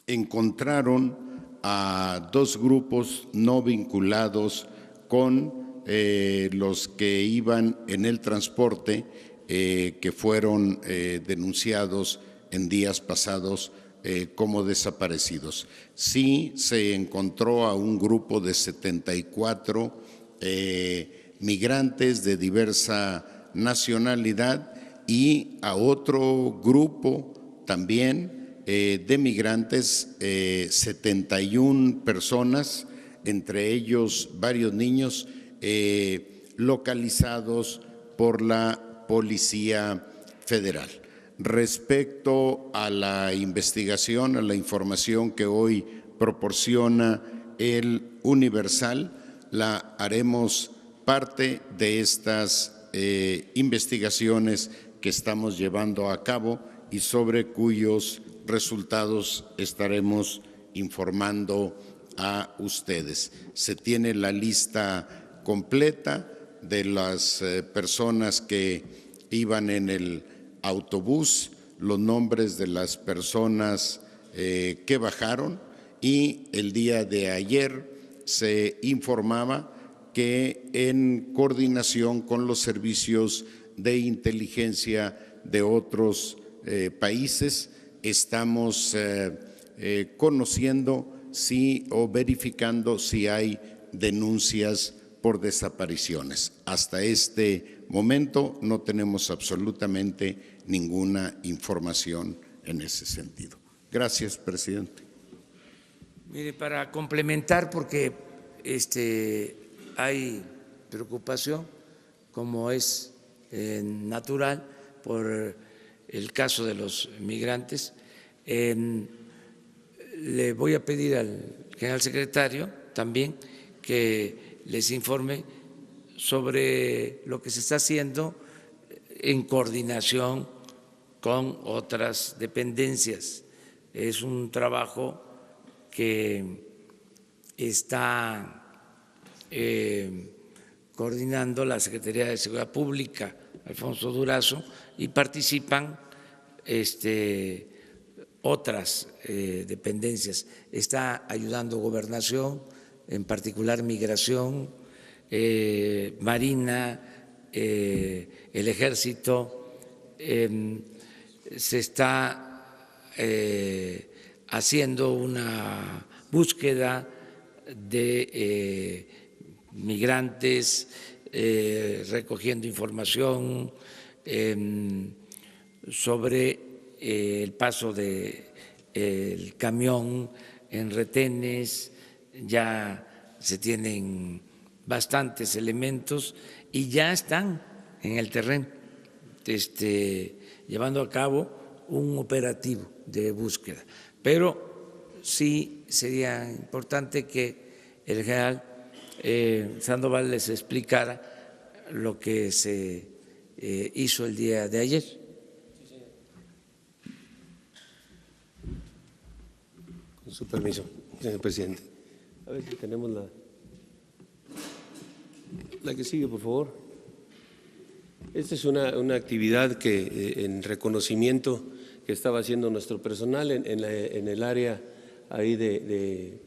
encontraron a dos grupos no vinculados con los que iban en el transporte que fueron denunciados en días pasados como desaparecidos. Sí se encontró a un grupo de 74 migrantes de diversa nacionalidad y a otro grupo también de migrantes, 71 personas, entre ellos varios niños localizados por la Policía Federal. Respecto a la investigación, a la información que hoy proporciona el Universal, la haremos parte de estas investigaciones que estamos llevando a cabo y sobre cuyos resultados estaremos informando a ustedes. Se tiene la lista completa de las personas que iban en el autobús, los nombres de las personas que bajaron y el día de ayer se informaba que en coordinación con los servicios de inteligencia de otros países estamos conociendo o verificando si hay denuncias por desapariciones. Hasta este momento no tenemos absolutamente ninguna información en ese sentido. Gracias, presidente. Mire, para complementar, porque hay preocupación, como es natural, por el caso de los migrantes, le voy a pedir al general secretario también que les informe sobre lo que se está haciendo en coordinación con otras dependencias. Es un trabajo que está coordinando la Secretaría de Seguridad Pública, Alfonso Durazo, y participan otras dependencias. Está ayudando Gobernación, en particular Migración, Marina, el Ejército. Se está haciendo una búsqueda de migrantes, recogiendo información sobre el paso del camión en retenes. Ya se tienen bastantes elementos y ya están en el terreno llevando a cabo un operativo de búsqueda. Pero sí sería importante que el general Sandoval les explicara lo que se hizo el día de ayer. Con su permiso, señor presidente. A ver si tenemos la que sigue, por favor. Esta es una actividad que en reconocimiento que estaba haciendo nuestro personal en el área ahí de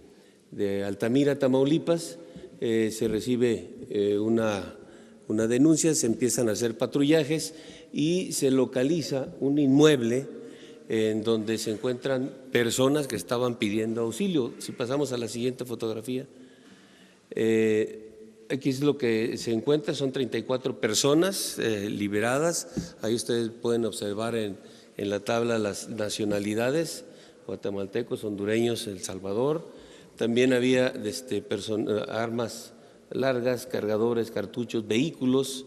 Altamira, Tamaulipas. Se recibe una denuncia, se empiezan a hacer patrullajes y se localiza un inmueble en donde se encuentran personas que estaban pidiendo auxilio. Si pasamos a la siguiente fotografía, aquí es lo que se encuentra, son 34 personas liberadas. Ahí ustedes pueden observar en la tabla las nacionalidades: guatemaltecos, hondureños, El Salvador. También había armas largas, cargadores, cartuchos, vehículos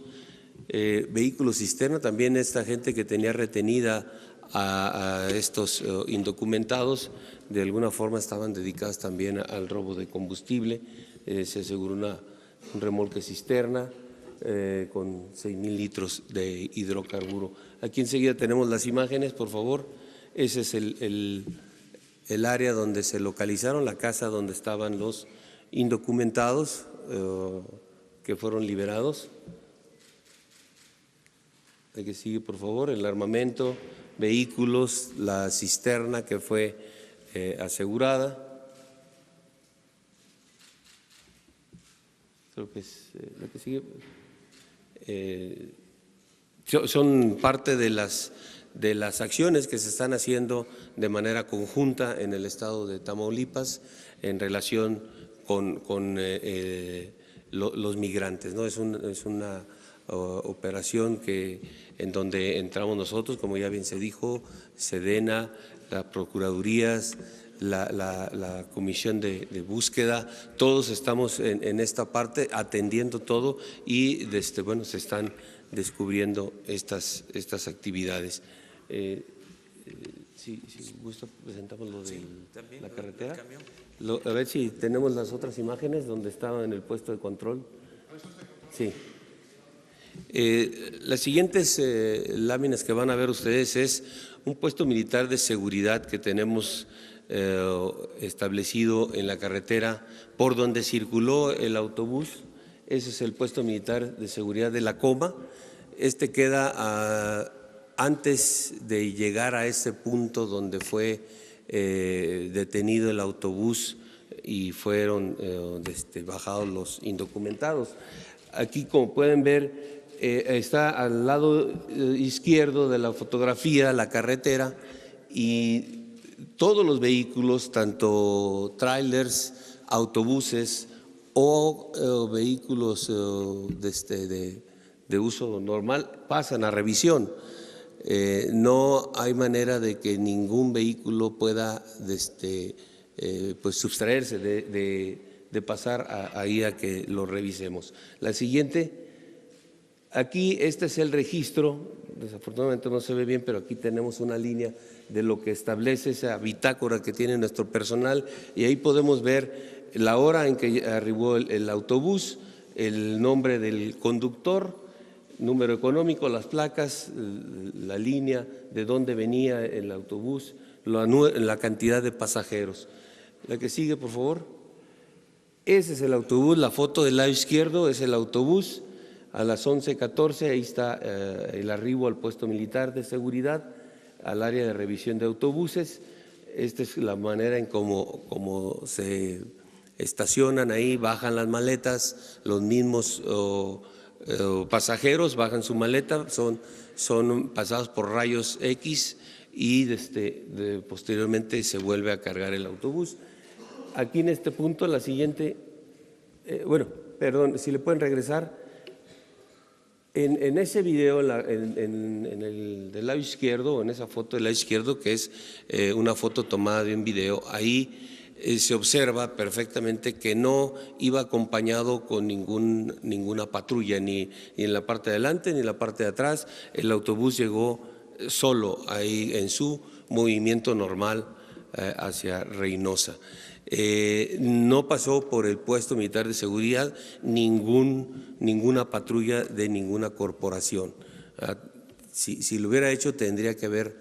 cisterna. También esta gente que tenía retenida a estos indocumentados, de alguna forma estaban dedicadas también al robo de combustible. Se aseguró un remolque cisterna con 6,000 litros de hidrocarburo. Aquí enseguida tenemos las imágenes, por favor. Ese es el área donde se localizaron, la casa donde estaban los indocumentados que fueron liberados. El que sigue, por favor, el armamento, vehículos, la cisterna que fue asegurada. Creo que es la que sigue. Son parte de las acciones que se están haciendo de manera conjunta en el estado de Tamaulipas en relación con los migrantes, ¿no? Es una operación en donde entramos nosotros, como ya bien se dijo, Sedena, las procuradurías, la comisión de búsqueda. Todos estamos en esta parte atendiendo todo y bueno, se están descubriendo estas actividades. Si gusta, presentamos lo de la carretera. A ver si tenemos las otras imágenes donde estaban en el puesto de control. Sí. Las siguientes láminas que van a ver ustedes es un puesto militar de seguridad que tenemos establecido en la carretera por donde circuló el autobús. Ese es el puesto militar de seguridad de La Coma. Este queda antes de llegar a ese punto donde fue detenido el autobús y fueron bajados los indocumentados. Aquí, como pueden ver, está al lado izquierdo de la fotografía la carretera y todos los vehículos, tanto trailers, autobuses o vehículos de uso normal, pasan a revisión. No hay manera de que ningún vehículo pueda pues sustraerse de pasar ahí a que lo revisemos. La siguiente. Aquí este es el registro, desafortunadamente no se ve bien, pero aquí tenemos una línea de lo que establece esa bitácora que tiene nuestro personal y ahí podemos ver la hora en que arribó el autobús, el nombre del conductor, número económico, las placas, la línea de dónde venía el autobús, la cantidad de pasajeros. La que sigue, por favor. Ese es el autobús, la foto del lado izquierdo es el autobús. A las 11:14, ahí está el arribo al puesto militar de seguridad, al área de revisión de autobuses. Esta es la manera en cómo se estacionan ahí, bajan las maletas, los mismos pasajeros bajan su maleta, son pasados por rayos X y posteriormente se vuelve a cargar el autobús. Aquí en este punto, la siguiente, perdón, si le pueden regresar. En ese video, en el del lado izquierdo, en esa foto del lado izquierdo, que es una foto tomada de un video, ahí se observa perfectamente que no iba acompañado con ninguna patrulla, ni en la parte de adelante ni en la parte de atrás. El autobús llegó solo ahí en su movimiento normal hacia Reynosa. No pasó por el puesto militar de seguridad ninguna patrulla de ninguna corporación. Si lo hubiera hecho, tendría que haber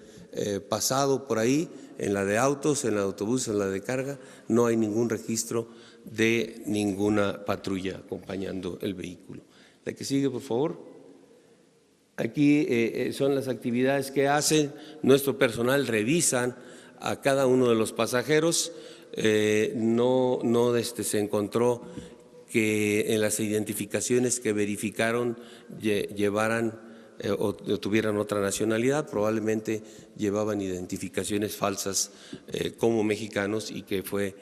pasado por ahí, en la de autos, en la de autobús, en la de carga. No hay ningún registro de ninguna patrulla acompañando el vehículo. La que sigue, por favor. Aquí son las actividades que hacen. Nuestro personal revisan a cada uno de los pasajeros. No se encontró que en las identificaciones que verificaron llevaran o tuvieran otra nacionalidad, probablemente llevaban identificaciones falsas como mexicanos y que fue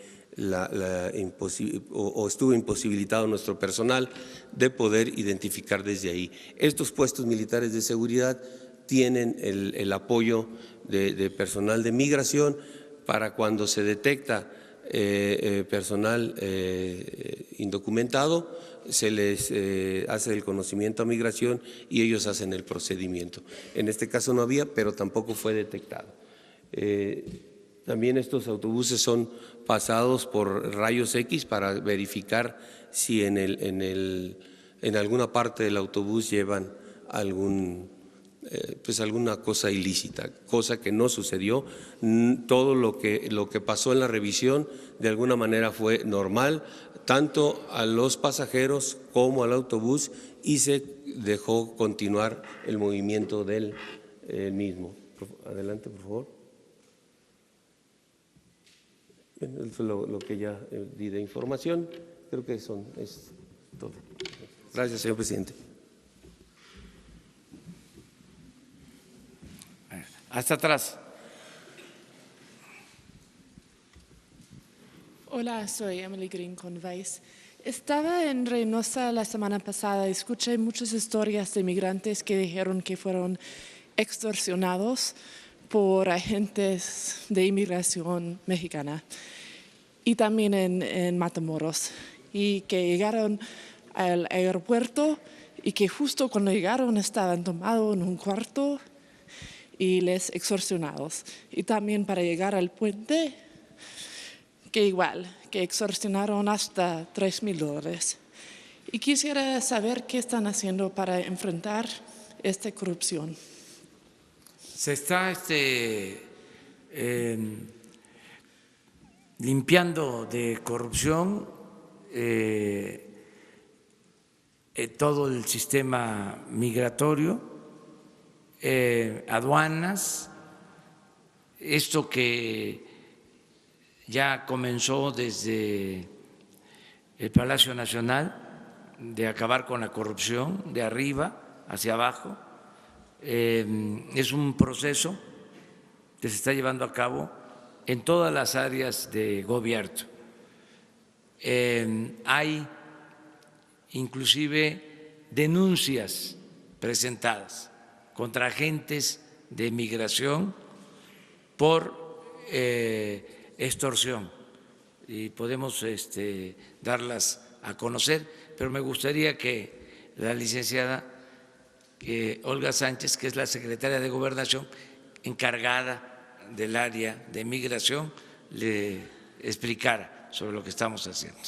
estuvo imposibilitado nuestro personal de poder identificar desde ahí. Estos puestos militares de seguridad tienen el apoyo de personal de migración para cuando se detecta personal indocumentado, se les hace el conocimiento a migración y ellos hacen el procedimiento. En este caso no había, pero tampoco fue detectado. También estos autobuses son pasados por rayos X para verificar si en alguna parte del autobús llevan alguna cosa ilícita, cosa que no sucedió. Todo lo que pasó en la revisión de alguna manera fue normal, tanto a los pasajeros como al autobús, y se dejó continuar el movimiento del mismo. Adelante, por favor. Eso es lo que ya di de información. Creo que es todo. Gracias, señor presidente. Hasta atrás. Hola, soy Emily Green con Vice. Estaba en Reynosa la semana pasada y escuché muchas historias de migrantes que dijeron que fueron extorsionados por agentes de inmigración mexicana y también en Matamoros, y que llegaron al aeropuerto y que justo cuando llegaron estaban tomados en un cuarto y les extorsionados. Y también para llegar al puente, que igual, que extorsionaron hasta $3,000. Y quisiera saber qué están haciendo para enfrentar esta corrupción. Se está limpiando de corrupción todo el sistema migratorio. aduanas, esto que ya comenzó desde el Palacio Nacional, de acabar con la corrupción de arriba hacia abajo, es un proceso que se está llevando a cabo en todas las áreas de gobierno. Hay inclusive denuncias presentadas contra agentes de migración por extorsión y podemos darlas a conocer, pero me gustaría que la licenciada Olga Sánchez, que es la secretaria de Gobernación encargada del área de migración, le explicara sobre lo que estamos haciendo.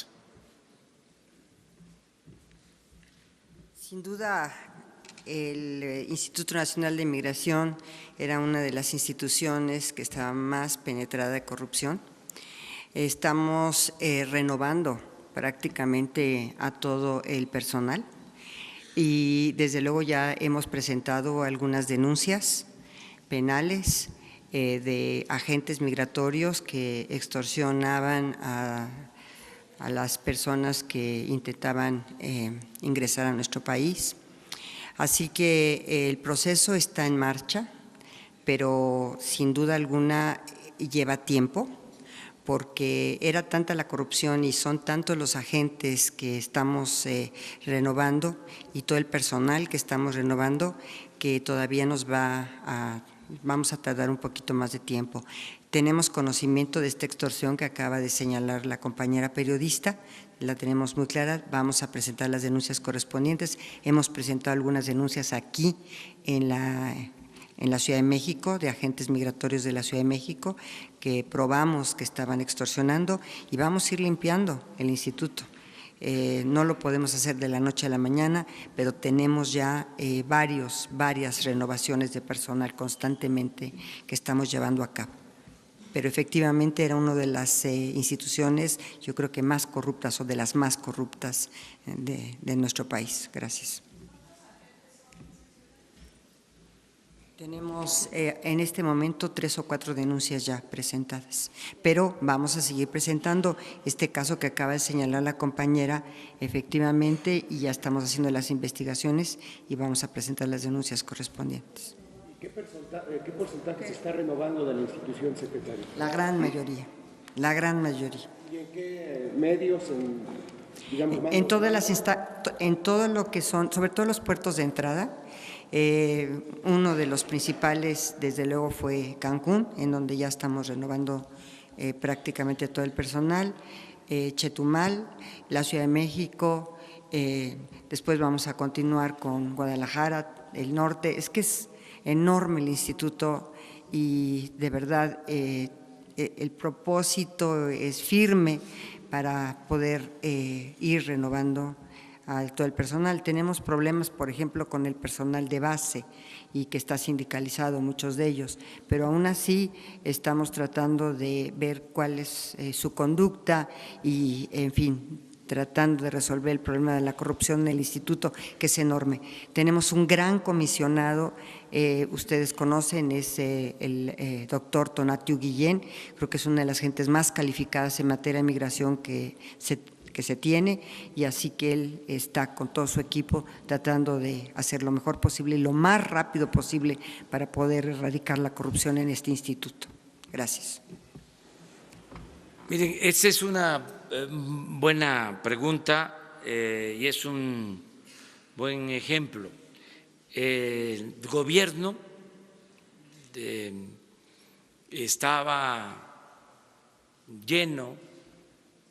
Sin duda, el Instituto Nacional de Migración era una de las instituciones que estaba más penetrada de corrupción. Estamos renovando prácticamente a todo el personal y desde luego ya hemos presentado algunas denuncias penales de agentes migratorios que extorsionaban a las personas que intentaban ingresar a nuestro país. Así que el proceso está en marcha, pero sin duda alguna lleva tiempo, porque era tanta la corrupción y son tantos los agentes que estamos renovando y todo el personal que estamos renovando que todavía vamos a tardar un poquito más de tiempo. Tenemos conocimiento de esta extorsión que acaba de señalar la compañera periodista, la tenemos muy clara, vamos a presentar las denuncias correspondientes. Hemos presentado algunas denuncias aquí en la Ciudad de México, de agentes migratorios de la Ciudad de México, que probamos que estaban extorsionando y vamos a ir limpiando el instituto. No lo podemos hacer de la noche a la mañana, pero tenemos ya varias renovaciones de personal constantemente que estamos llevando a cabo. Pero efectivamente era una de las instituciones, yo creo que más corruptas o de las más corruptas de nuestro país. Gracias. Tenemos en este momento 3 o 4 denuncias ya presentadas, pero vamos a seguir presentando este caso que acaba de señalar la compañera, efectivamente, y ya estamos haciendo las investigaciones y vamos a presentar las denuncias correspondientes. ¿Qué porcentaje se está renovando de la institución, secretario? La gran mayoría, la gran mayoría. ¿Y en qué medios? En todo lo que son, sobre todo los puertos de entrada. Uno de los principales, desde luego, fue Cancún, en donde ya estamos renovando prácticamente todo el personal, Chetumal, la Ciudad de México, después vamos a continuar con Guadalajara, el norte. Es que es enorme el instituto y de verdad el propósito es firme para poder ir renovando a todo el personal. Tenemos problemas, por ejemplo, con el personal de base y que está sindicalizado, muchos de ellos, pero aún así estamos tratando de ver cuál es su conducta y, en fin, tratando de resolver el problema de la corrupción en el instituto, que es enorme. Tenemos un gran comisionado, ustedes conocen, es el doctor Tonatiuh Guillén, creo que es una de las gentes más calificadas en materia de migración que se tiene, y así que él está con todo su equipo tratando de hacer lo mejor posible y lo más rápido posible para poder erradicar la corrupción en este instituto. Gracias. Miren, esta es una buena pregunta y es un buen ejemplo. El gobierno estaba lleno,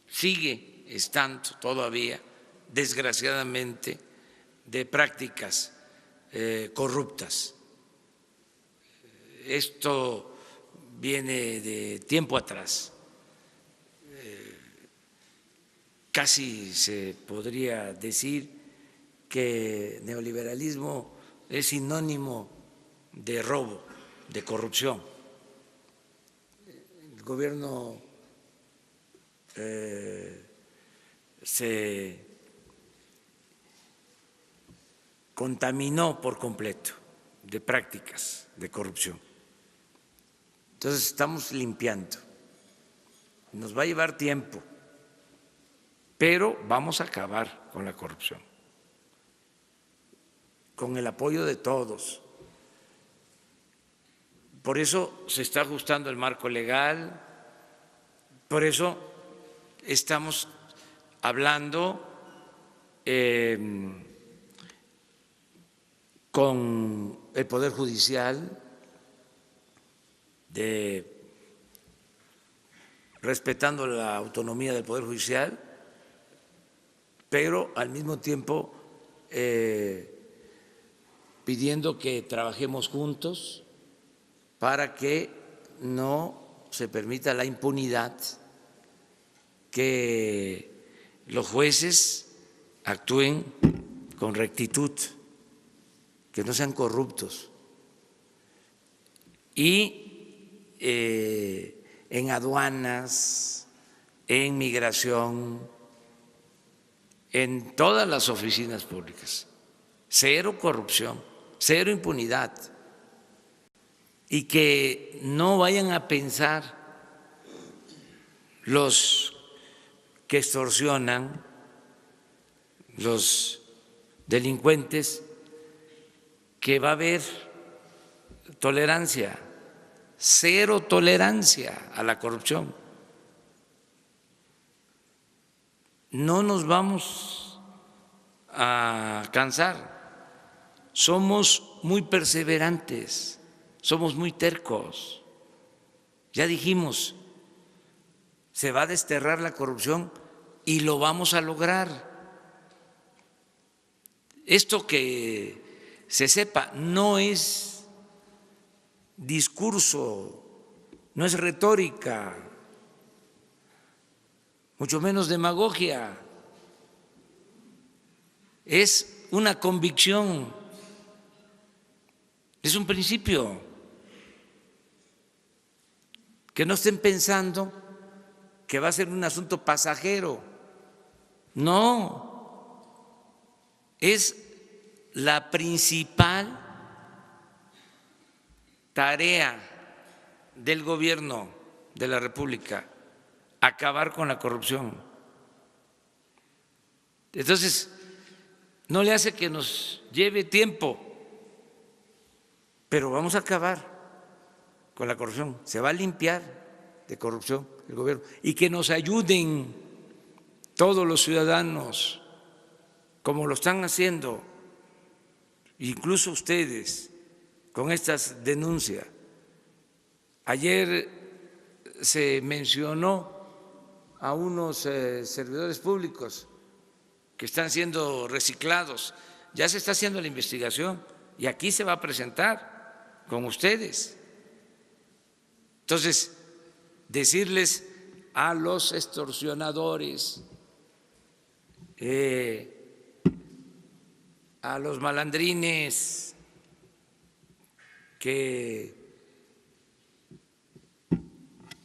sigue estando todavía, desgraciadamente, de prácticas corruptas. Esto viene de tiempo atrás. Casi se podría decir que neoliberalismo es sinónimo de robo, de corrupción. El gobierno se contaminó por completo de prácticas de corrupción. Entonces estamos limpiando. Nos va a llevar tiempo, pero vamos a acabar con la corrupción, con el apoyo de todos. Por eso se está ajustando el marco legal, por eso estamos hablando con el Poder Judicial, respetando la autonomía del Poder Judicial, pero al mismo tiempo pidiendo que trabajemos juntos para que no se permita la impunidad, que los jueces actúen con rectitud, que no sean corruptos. Y en aduanas, en migración, en todas las oficinas públicas, cero corrupción, cero impunidad. Y que no vayan a pensar los que extorsionan, los delincuentes, que va a haber tolerancia, cero tolerancia a la corrupción. No nos vamos a cansar, somos muy perseverantes, somos muy tercos. Ya dijimos, se va a desterrar la corrupción y lo vamos a lograr. Esto que se sepa no es discurso, no es retórica, mucho menos demagogia. Es una convicción, es un principio. Que no estén pensando que va a ser un asunto pasajero. No, es la principal tarea del gobierno de la República, acabar con la corrupción. Entonces, no le hace que nos lleve tiempo, pero vamos a acabar con la corrupción, se va a limpiar de corrupción el gobierno y que nos ayuden todos los ciudadanos, como lo están haciendo, incluso ustedes, con estas denuncias. Ayer se mencionó a unos servidores públicos que están siendo reciclados, ya se está haciendo la investigación y aquí se va a presentar con ustedes. Entonces, decirles a los extorsionadores, a los malandrines que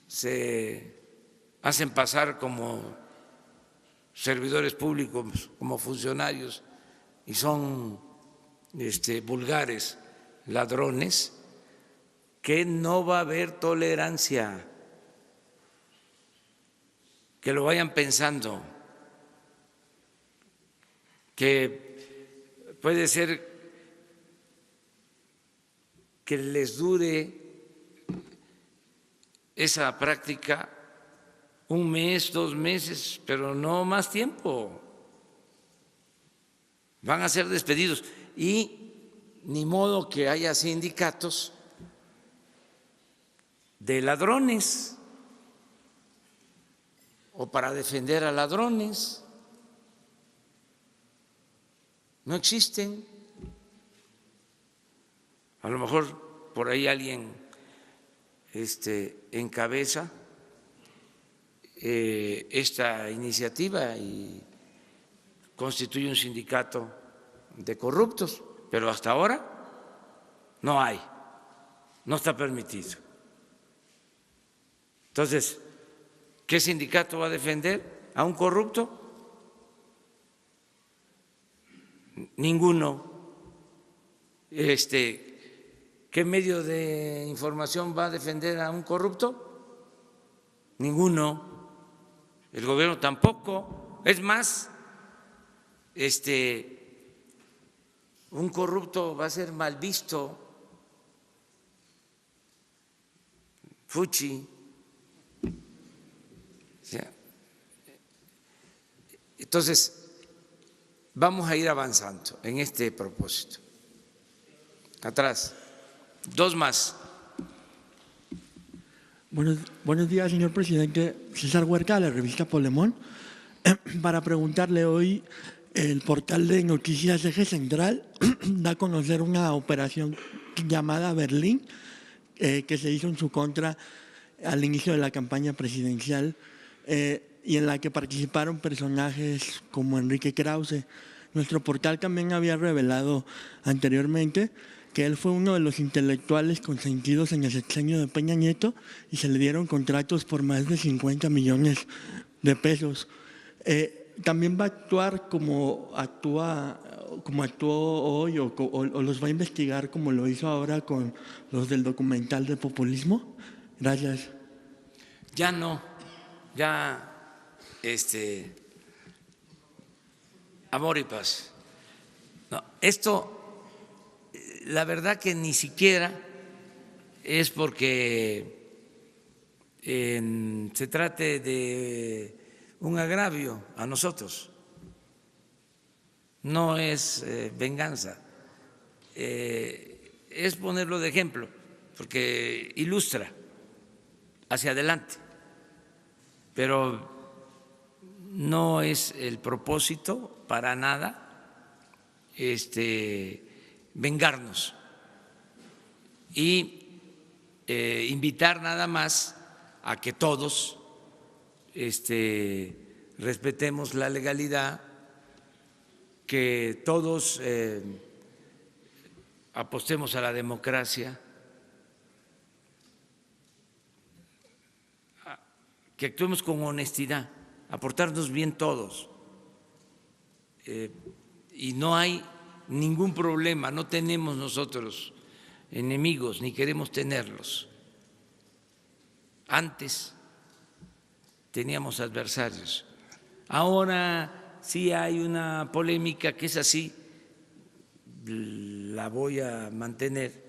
se hacen pasar como servidores públicos, como funcionarios, y son vulgares ladrones, que no va a haber tolerancia, que lo vayan pensando, que puede ser que les dure esa práctica un mes, 2 meses, pero no más tiempo. Van a ser despedidos y ni modo que haya sindicatos de ladrones o para defender a ladrones. No existen. A lo mejor por ahí alguien encabeza esta iniciativa y constituye un sindicato de corruptos, pero hasta ahora no hay, no está permitido. Entonces, ¿qué sindicato va a defender a un corrupto? Ninguno. ¿Qué medio de información va a defender a un corrupto? Ninguno. El gobierno tampoco. Es más, un corrupto va a ser mal visto. Fuchi. Entonces, vamos a ir avanzando en este propósito. Atrás. Dos más. Buenos días, señor presidente. César Huerta, de la revista Polemón. Para preguntarle hoy, el portal de noticias Eje Central da a conocer una operación llamada Berlín que se hizo en su contra al inicio de la campaña presidencial y en la que participaron personajes como Enrique Krause. Nuestro portal también había revelado anteriormente que él fue uno de los intelectuales consentidos en el sexenio de Peña Nieto y se le dieron contratos por más de 50 millones de pesos. ¿También va a actuar como actuó hoy o los va a investigar como lo hizo ahora con los del documental de populismo? Gracias. Ya no, ya amor y paz. No, esto la verdad que ni siquiera es porque se trate de un agravio a nosotros, no es venganza, es ponerlo de ejemplo, porque ilustra hacia adelante, pero no es el propósito para nada vengarnos y invitar nada más a que todos respetemos la legalidad, que todos apostemos a la democracia, que actuemos con honestidad, aportarnos bien todos. Y no hay ningún problema, no tenemos nosotros enemigos ni queremos tenerlos. Antes teníamos adversarios. Ahora sí hay una polémica que es así, la voy a mantener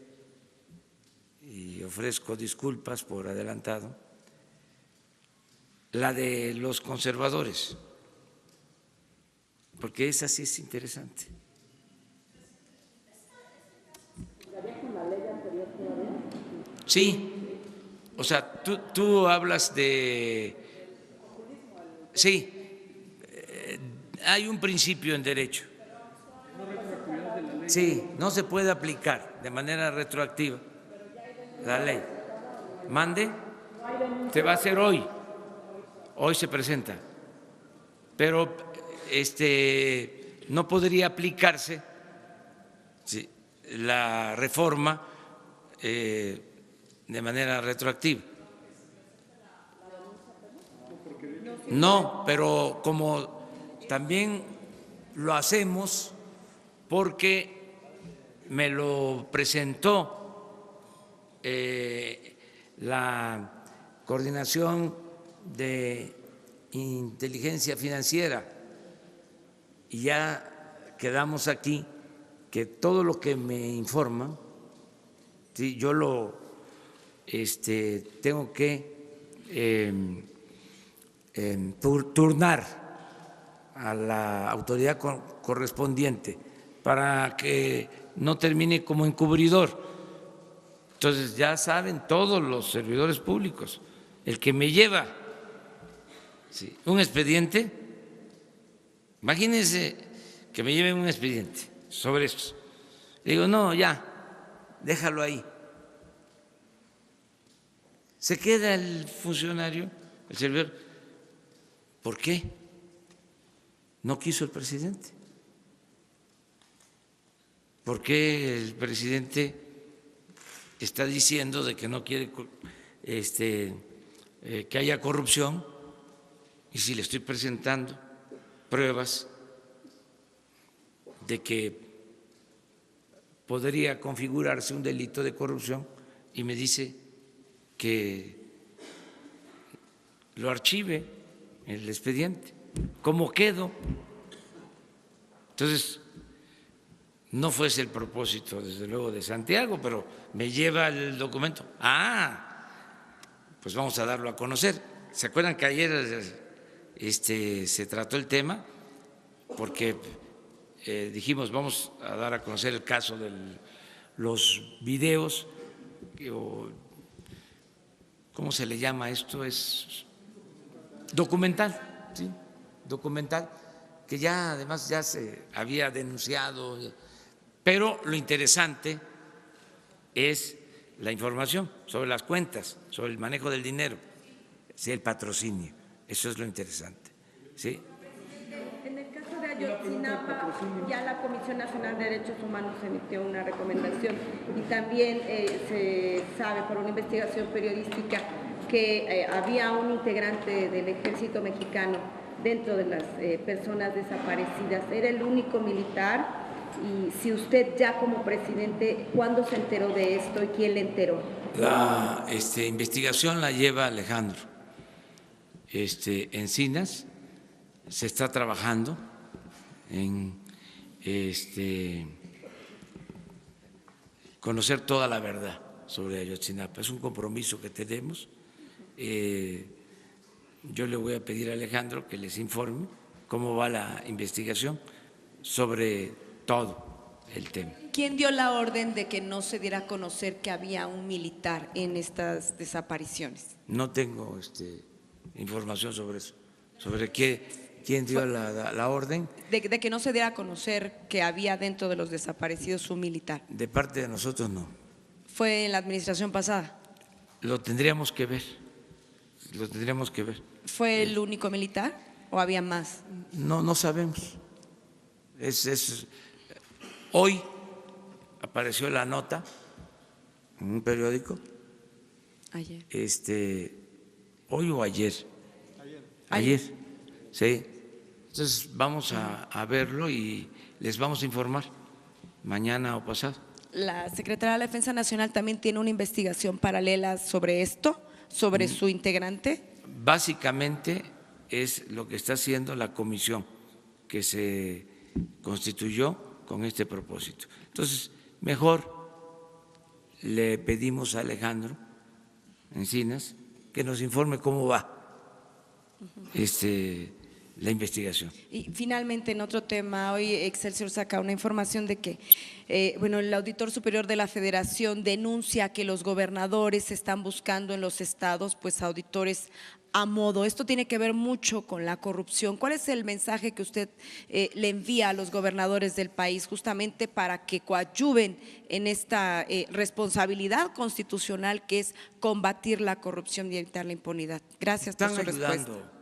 y ofrezco disculpas por adelantado, la de los conservadores, porque esa sí es interesante. Sí, o sea, tú hablas de… Sí, hay un principio en derecho. Sí, no se puede aplicar de manera retroactiva la ley. Mande, se va a hacer hoy. Hoy se presenta, pero no podría aplicarse la reforma de manera retroactiva. No, pero como también lo hacemos porque me lo presentó la Coordinación de Inteligencia Financiera y ya quedamos aquí que todo lo que me informan, sí, yo lo tengo que turnar a la autoridad correspondiente para que no termine como encubridor. Entonces ya saben todos los servidores públicos, el que me lleva un expediente, imagínense que me lleven un expediente sobre esto. Le digo, no, ya, déjalo ahí. Se queda el funcionario, el servidor. ¿Por qué? No quiso el presidente. ¿Por qué el presidente está diciendo de que no quiere que haya corrupción? Y si le estoy presentando pruebas de que podría configurarse un delito de corrupción y me dice que lo archive el expediente. ¿Cómo quedo? Entonces, no fue ese el propósito, desde luego, de Santiago, pero me lleva el documento. Pues vamos a darlo a conocer. ¿Se acuerdan que ayer se trató el tema? Porque dijimos, vamos a dar a conocer el caso de los videos, ¿cómo se le llama esto? Es documental, ¿sí? Documental, que ya además ya se había denunciado, pero lo interesante es la información sobre las cuentas, sobre el manejo del dinero, ¿sí? El patrocinio, eso es lo interesante, ¿sí? En el caso de Ayotzinapa, ya la Comisión Nacional de Derechos Humanos emitió una recomendación y también se sabe por una investigación periodística que había un integrante del ejército mexicano dentro de las personas desaparecidas. Era el único militar. Y si usted ya como presidente, ¿cuándo se enteró de esto y quién le enteró? La investigación la lleva Alejandro Encinas. Se está trabajando en conocer toda la verdad sobre Ayotzinapa. Es un compromiso que tenemos. Yo le voy a pedir a Alejandro que les informe cómo va la investigación sobre todo el tema. ¿Quién dio la orden de que no se diera a conocer que había un militar en estas desapariciones? No tengo información sobre eso, sobre quién dio la orden. De que no se diera a conocer que había dentro de los desaparecidos un militar. De parte de nosotros no. ¿Fue en la administración pasada? Lo tendríamos que ver, lo tendríamos que ver. ¿Fue el único militar o había más? No sabemos. Hoy apareció la nota en un periódico. Ayer. Hoy o ayer. Ayer. Sí. Entonces vamos a verlo y les vamos a informar mañana o pasado. La Secretaría de la Defensa Nacional también tiene una investigación paralela sobre esto, sobre su integrante. Básicamente es lo que está haciendo la comisión que se constituyó con este propósito. Entonces, mejor le pedimos a Alejandro Encinas que nos informe cómo va la investigación. Y finalmente, en otro tema, hoy Excelsior saca una información de que el Auditor Superior de la Federación denuncia que los gobernadores están buscando en los estados pues auditores a modo. Esto tiene que ver mucho con la corrupción. ¿Cuál es el mensaje que usted le envía a los gobernadores del país justamente para que coadyuven en esta responsabilidad constitucional que es combatir la corrupción y evitar la impunidad? Gracias por su respuesta. Están ayudando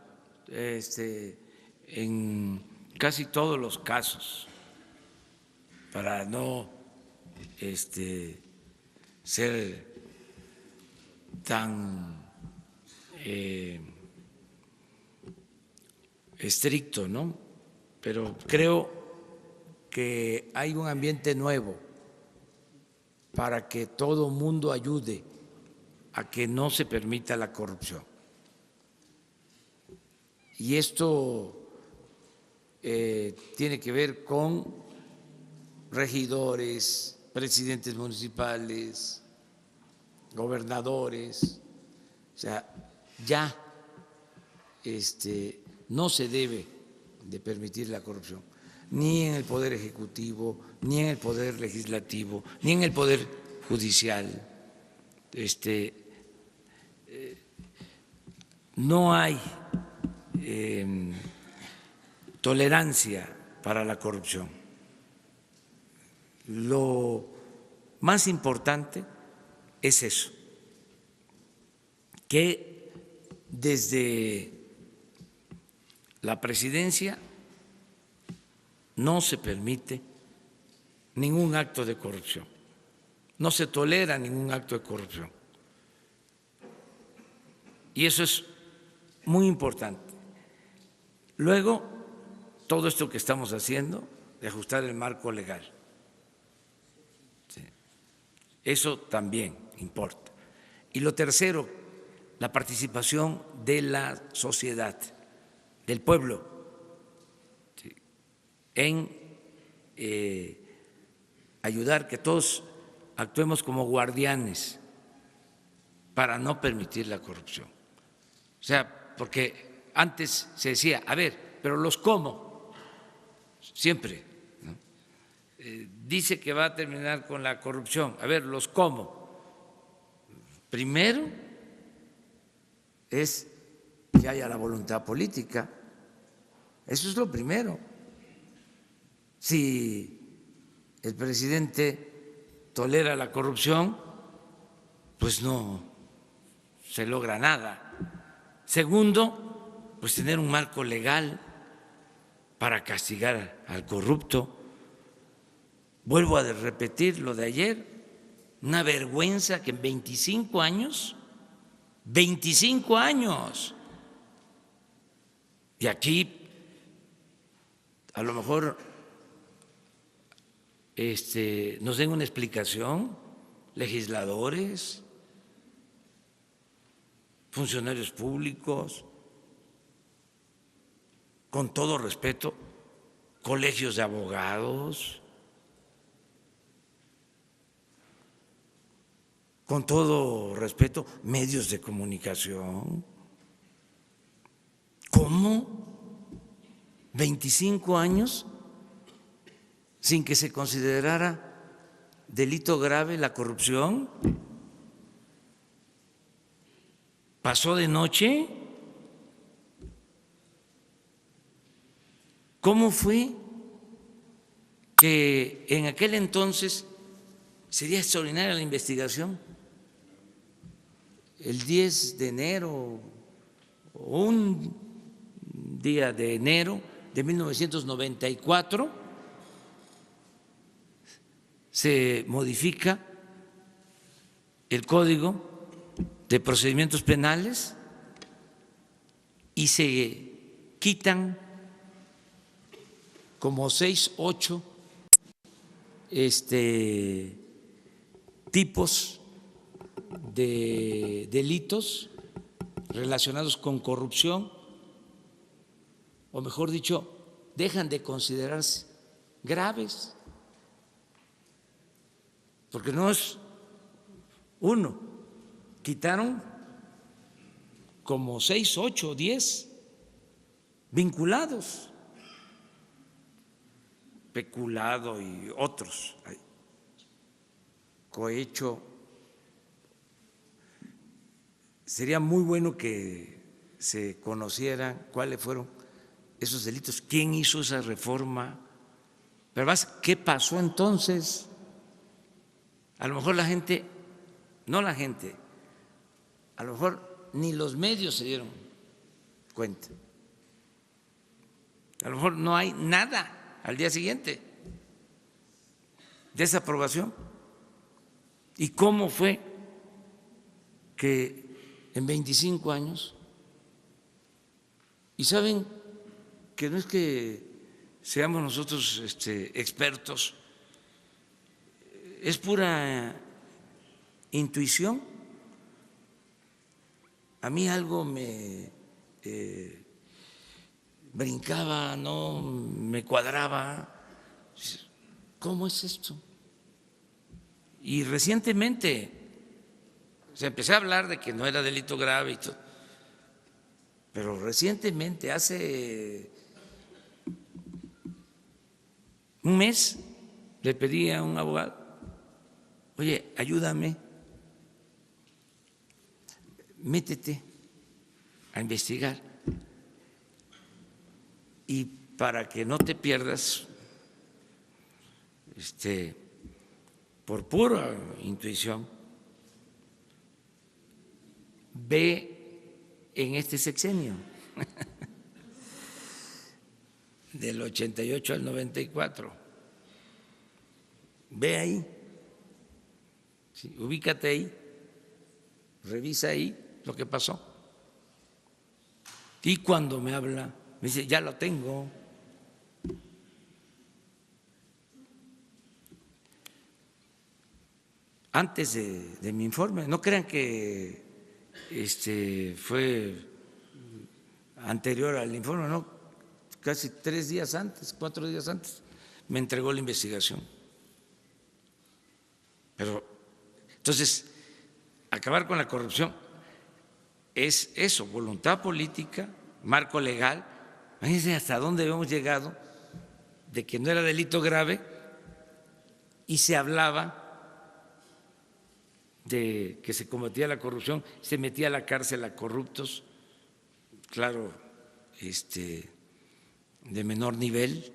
en casi todos los casos para no ser tan estricto, ¿no? Pero creo que hay un ambiente nuevo para que todo mundo ayude a que no se permita la corrupción. Y esto tiene que ver con regidores, presidentes municipales, gobernadores, o sea, ya no se debe de permitir la corrupción, ni en el Poder Ejecutivo, ni en el Poder Legislativo, ni en el Poder Judicial. No hay tolerancia para la corrupción. Lo más importante es eso, que desde la presidencia no se permite ningún acto de corrupción, no se tolera ningún acto de corrupción. Y eso es muy importante. Luego, todo esto que estamos haciendo de ajustar el marco legal. Sí. Eso también importa. Y lo tercero, la participación de la sociedad, del pueblo, ¿sí?, en ayudar que todos actuemos como guardianes para no permitir la corrupción. O sea, porque antes se decía, a ver, pero los cómo, siempre, ¿no? Dice que va a terminar con la corrupción, a ver, los cómo. Primero es que haya la voluntad política, eso es lo primero. Si el presidente tolera la corrupción, pues no se logra nada. Segundo, pues tener un marco legal para castigar al corrupto. Vuelvo a repetir lo de ayer, una vergüenza que en 25 años, y aquí a lo mejor nos den una explicación, legisladores, funcionarios públicos, con todo respeto, colegios de abogados, con todo respeto, medios de comunicación. ¿Cómo? 25 años sin que se considerara delito grave la corrupción. ¿Pasó de noche? ¿Cómo fue que en aquel entonces sería extraordinaria la investigación? El 10 de enero, o un día de enero de 1994, se modifica el Código de Procedimientos Penales y se quitan como 6, 8 tipos de delitos relacionados con corrupción, o mejor dicho, dejan de considerarse graves, porque no es uno, quitaron como 6, 8, 10 vinculados, peculado y otros, cohecho. Sería muy bueno que se conocieran cuáles fueron esos delitos, quién hizo esa reforma, pero más, ¿qué pasó entonces? A lo mejor la gente, no la gente, a lo mejor ni los medios se dieron cuenta. A lo mejor no hay nada al día siguiente de esa aprobación. ¿Y cómo fue que en 25 años, y saben que no es que seamos nosotros expertos, es pura intuición? A mí algo me brincaba, no me cuadraba. ¿Cómo es esto? Y recientemente se empecé a hablar de que no era delito grave y todo, pero recientemente, hace un mes, le pedí a un abogado, oye, ayúdame, métete a investigar, y para que no te pierdas, por pura intuición, ve en este sexenio, del 88 al 94, ve ahí, sí, ubícate ahí, revisa ahí lo que pasó. Y cuando me habla, me dice, ya lo tengo. antes de mi informe. No crean que fue anterior al informe, no, casi 3 días antes, 4 días antes, me entregó la investigación. Pero, entonces, acabar con la corrupción es eso, voluntad política, marco legal. Imagínense hasta dónde hemos llegado de que no era delito grave y se hablaba de que se combatía la corrupción, se metía a la cárcel a corruptos, claro, de menor nivel.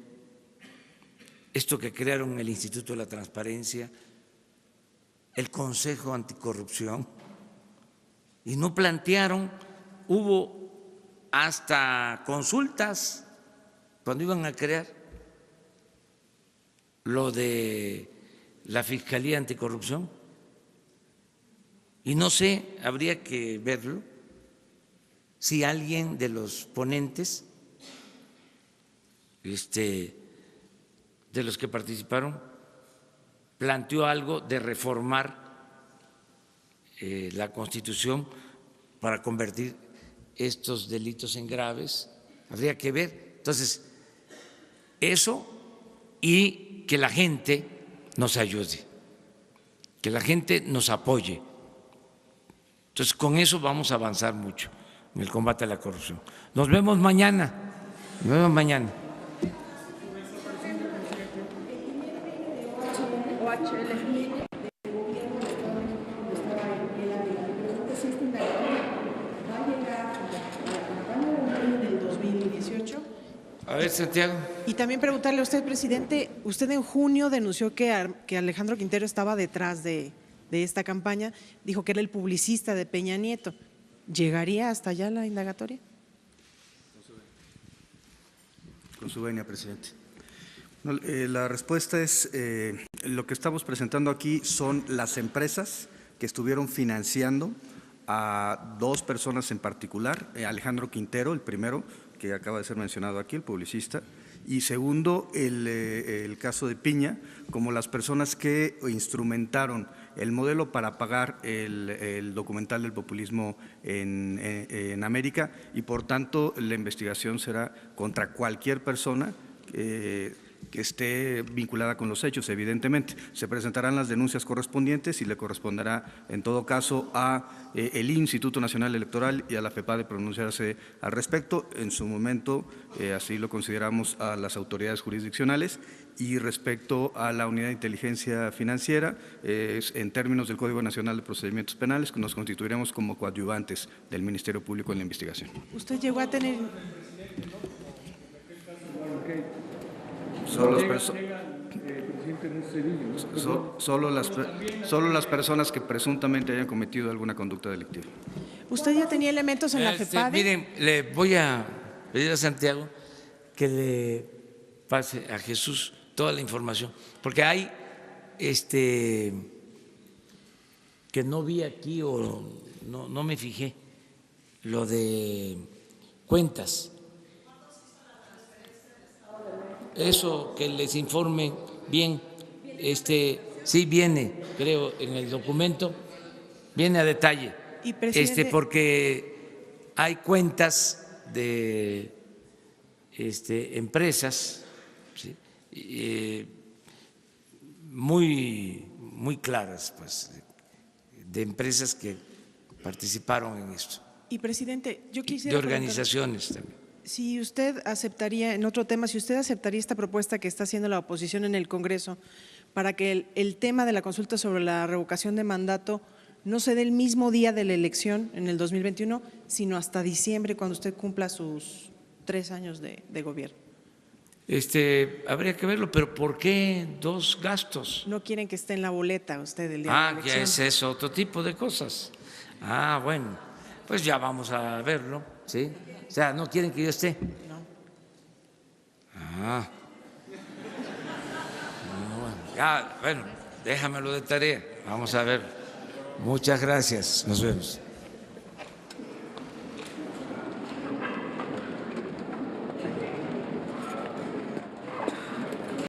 Esto que crearon el Instituto de la Transparencia, el Consejo Anticorrupción, y no plantearon, hubo hasta consultas cuando iban a crear lo de la Fiscalía Anticorrupción. Y no sé, habría que verlo, si alguien de los ponentes, de los que participaron, planteó algo de reformar la Constitución para convertir estos delitos en graves. Habría que ver. Entonces, eso, y que la gente nos ayude, que la gente nos apoye. Entonces, con eso vamos a avanzar mucho en el combate a la corrupción. Nos vemos mañana. Nos vemos mañana. A ver, Santiago. Y también preguntarle a usted, presidente, usted en junio denunció que Alejandro Quintero estaba detrás de esta campaña, dijo que era el publicista de Peña Nieto. ¿Llegaría hasta allá la indagatoria? Con su venia, presidente. No, la respuesta es, lo que estamos presentando aquí son las empresas que estuvieron financiando a 2 personas en particular, Alejandro Quintero, el primero, que acaba de ser mencionado aquí, el publicista, y segundo, el caso de Piña, como las personas que instrumentaron el modelo para pagar el documental del populismo en América, y por tanto la investigación será contra cualquier persona que esté vinculada con los hechos, evidentemente. Se presentarán las denuncias correspondientes y le corresponderá, en todo caso, a el Instituto Nacional Electoral y a la FEPADE pronunciarse al respecto. En su momento, así lo consideramos, a las autoridades jurisdiccionales. Y respecto a la Unidad de Inteligencia Financiera, en términos del Código Nacional de Procedimientos Penales, nos constituiremos como coadyuvantes del Ministerio Público en la investigación. ¿Usted llegó a tener… Solo las personas que presuntamente hayan cometido alguna conducta delictiva. ¿Usted ya tenía elementos en la FEPADE? Miren, le voy a pedir a Santiago que le pase a Jesús toda la información, porque hay que no vi aquí o no me fijé, lo de cuentas. Eso que les informe bien, sí viene, creo, en el documento, viene a detalle, y porque hay cuentas de empresas, ¿sí? muy claras, pues, de empresas que participaron en esto. Y presidente, yo quisiera de organizaciones también. Si usted aceptaría, en otro tema, si usted aceptaría esta propuesta que está haciendo la oposición en el Congreso para que el tema de la consulta sobre la revocación de mandato no se dé el mismo día de la elección en el 2021, sino hasta diciembre, cuando usted cumpla sus 3 años de gobierno. Habría que verlo, pero ¿por qué 2 gastos? No quieren que esté en la boleta usted el día de la elección. Ya es eso, otro tipo de cosas. Bueno, pues ya vamos a verlo, ¿sí? O sea, ¿no quieren que yo esté? No. Bueno, déjamelo de tarea. Vamos a ver. Muchas gracias. Nos vemos.